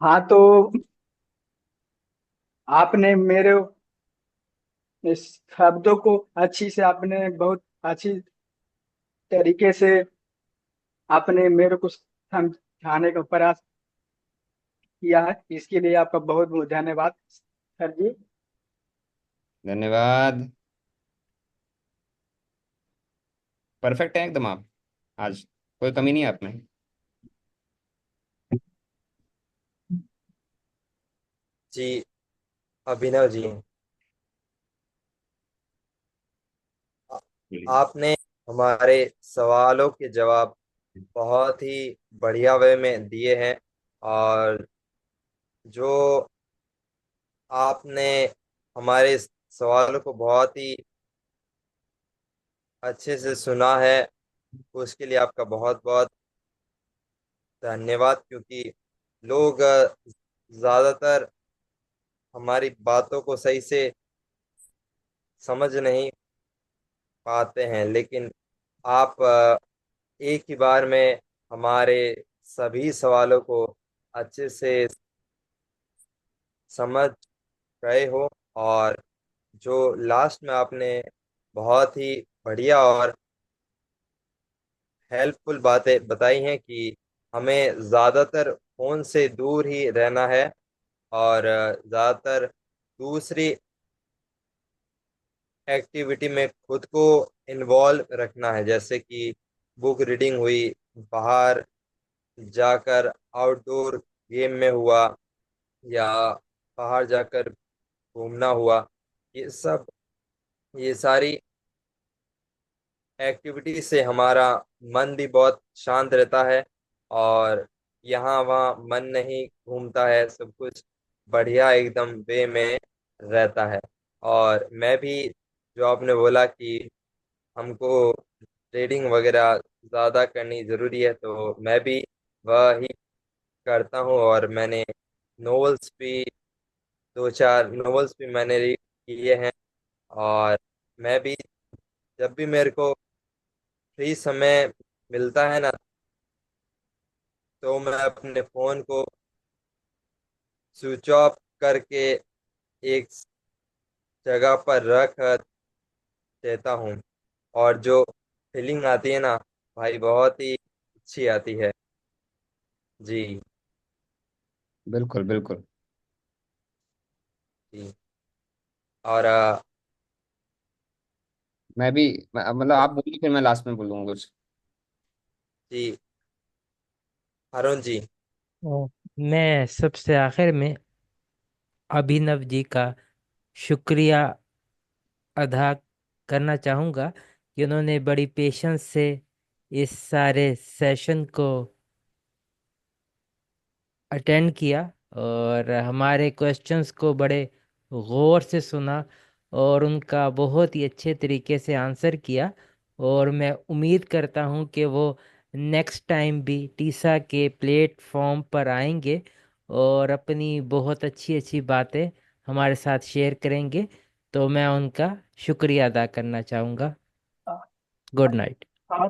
हाँ तो आपने मेरे इस शब्दों को अच्छी से, आपने बहुत अच्छी तरीके से आपने मेरे को समझाने का प्रयास किया है, इसके लिए आपका बहुत बहुत धन्यवाद सर जी। धन्यवाद। परफेक्ट है एकदम आप, आज कोई कमी नहीं है आप में। जी अभिनव जी, आ- बोलिए। आपने हमारे सवालों के जवाब बहुत ही बढ़िया वे में दिए हैं। और जो आपने हमारे सवालों को बहुत ही अच्छे से सुना है, उसके लिए आपका बहुत बहुत धन्यवाद। क्योंकि लोग ज़्यादातर हमारी बातों को सही से समझ नहीं पाते हैं, लेकिन आप एक ही बार में हमारे सभी सवालों को अच्छे से समझ गए हो। और जो लास्ट में आपने बहुत ही बढ़िया और हेल्पफुल बातें बताई हैं कि हमें ज़्यादातर फ़ोन से दूर ही रहना है, और ज़्यादातर दूसरी एक्टिविटी में खुद को इन्वॉल्व रखना है, जैसे कि बुक रीडिंग हुई, बाहर जाकर आउटडोर गेम में हुआ, या बाहर जाकर घूमना हुआ। ये सब, ये सारी एक्टिविटी से हमारा मन भी बहुत शांत रहता है, और यहाँ वहाँ मन नहीं घूमता है, सब कुछ बढ़िया एकदम वे में रहता है। और मैं भी, जो आपने बोला कि हमको रीडिंग वगैरह ज़्यादा करनी ज़रूरी है, तो मैं भी वह ही करता हूँ। और मैंने नॉवेल्स भी, 2 4 नॉवेल्स भी मैंने रीड किए हैं। और मैं भी जब भी मेरे को फ्री समय मिलता है ना, तो मैं अपने फोन को स्विच ऑफ करके एक जगह पर रख देता हूँ। और जो फीलिंग आती है ना भाई, बहुत ही अच्छी आती है। जी। बिल्कुल बिल्कुल। जी। और मैं भी मतलब आप बोलिए, फिर मैं लास्ट में बोलूँगा कुछ। जी अरुण जी। ओ, मैं सबसे आखिर में अभिनव जी का शुक्रिया अदा करना चाहूँगा कि उन्होंने बड़ी पेशेंस से इस सारे सेशन को अटेंड किया और हमारे क्वेश्चंस को बड़े गौर से सुना और उनका बहुत ही अच्छे तरीके से आंसर किया। और मैं उम्मीद करता हूँ कि वो नेक्स्ट टाइम भी टीसा के प्लेटफॉर्म पर आएंगे और अपनी बहुत अच्छी अच्छी बातें हमारे साथ शेयर करेंगे। तो मैं उनका शुक्रिया अदा करना चाहूँगा। हाँ। Good night. हाँ,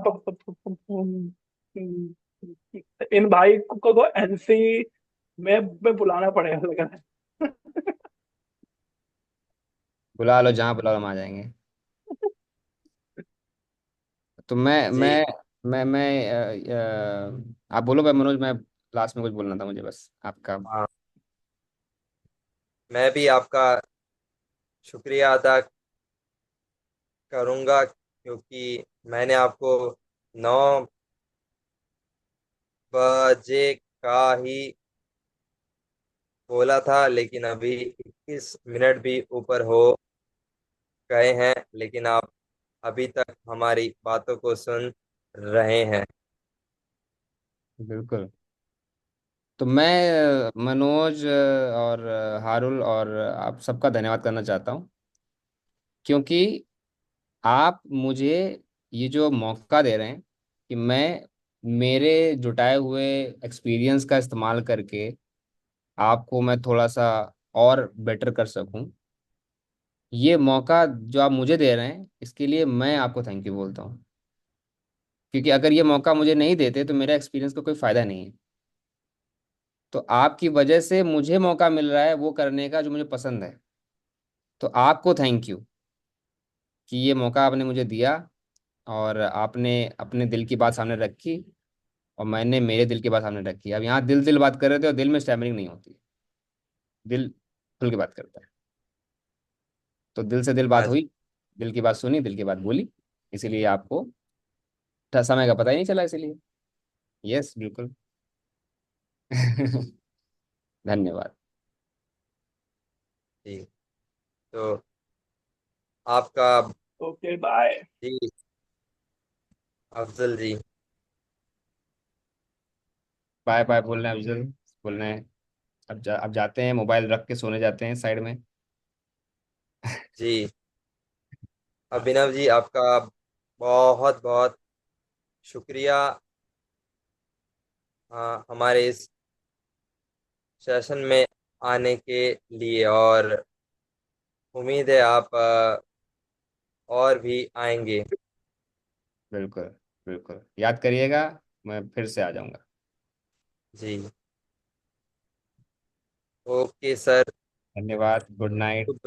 इन भाई को एनसी में बुलाना पड़ेगा लग रहा है। बुला लो, जहाँ बुला लो हम आ जाएंगे। तो जी। आप बोलो भाई मनोज, मैं लास्ट में कुछ बोलना था मुझे बस आपका। हाँ, मैं भी आपका शुक्रिया अदा करूँगा, क्योंकि मैंने आपको 9 बजे का ही बोला था, लेकिन अभी 21 मिनट भी ऊपर हो गए हैं, लेकिन आप अभी तक हमारी बातों को सुन रहे हैं। बिल्कुल। तो मैं मनोज और हारुल और आप सबका धन्यवाद करना चाहता हूँ, क्योंकि आप मुझे ये जो मौका दे रहे हैं कि मैं मेरे जुटाए हुए एक्सपीरियंस का इस्तेमाल करके आपको मैं थोड़ा सा और बेटर कर सकूं। ये मौका जो आप मुझे दे रहे हैं, इसके लिए मैं आपको थैंक यू बोलता हूँ। क्योंकि अगर ये मौका मुझे नहीं देते तो मेरा एक्सपीरियंस का कोई फ़ायदा नहीं है। तो आपकी वजह से मुझे मौका मिल रहा है वो करने का जो मुझे पसंद है। तो आपको थैंक यू कि ये मौका आपने मुझे दिया और आपने अपने दिल की बात सामने रखी और मैंने मेरे दिल की बात सामने रखी। अब यहाँ दिल दिल बात कर रहे थे और दिल में स्टैमरिंग नहीं होती, दिल खुल के बात करता है। तो दिल से दिल बात हाँ जी। हुई, दिल की बात सुनी, दिल की बात बोली, इसीलिए आपको समय का पता ही नहीं चला इसीलिए। यस बिल्कुल। धन्यवाद। जी। तो आपका। Okay, bye. जी अफजल जी। बाय बाय बोल रहे हैं अफजल, बोल रहे हैं। अब जाते हैं, मोबाइल रख के सोने जाते हैं साइड में। जी अभिनव जी, आपका बहुत बहुत शुक्रिया हमारे इस सेशन में आने के लिए। और उम्मीद है आप और भी आएंगे। बिल्कुल बिल्कुल, याद करिएगा, मैं फिर से आ जाऊंगा। जी। Okay sir. धन्यवाद, गुड नाइट। शुभ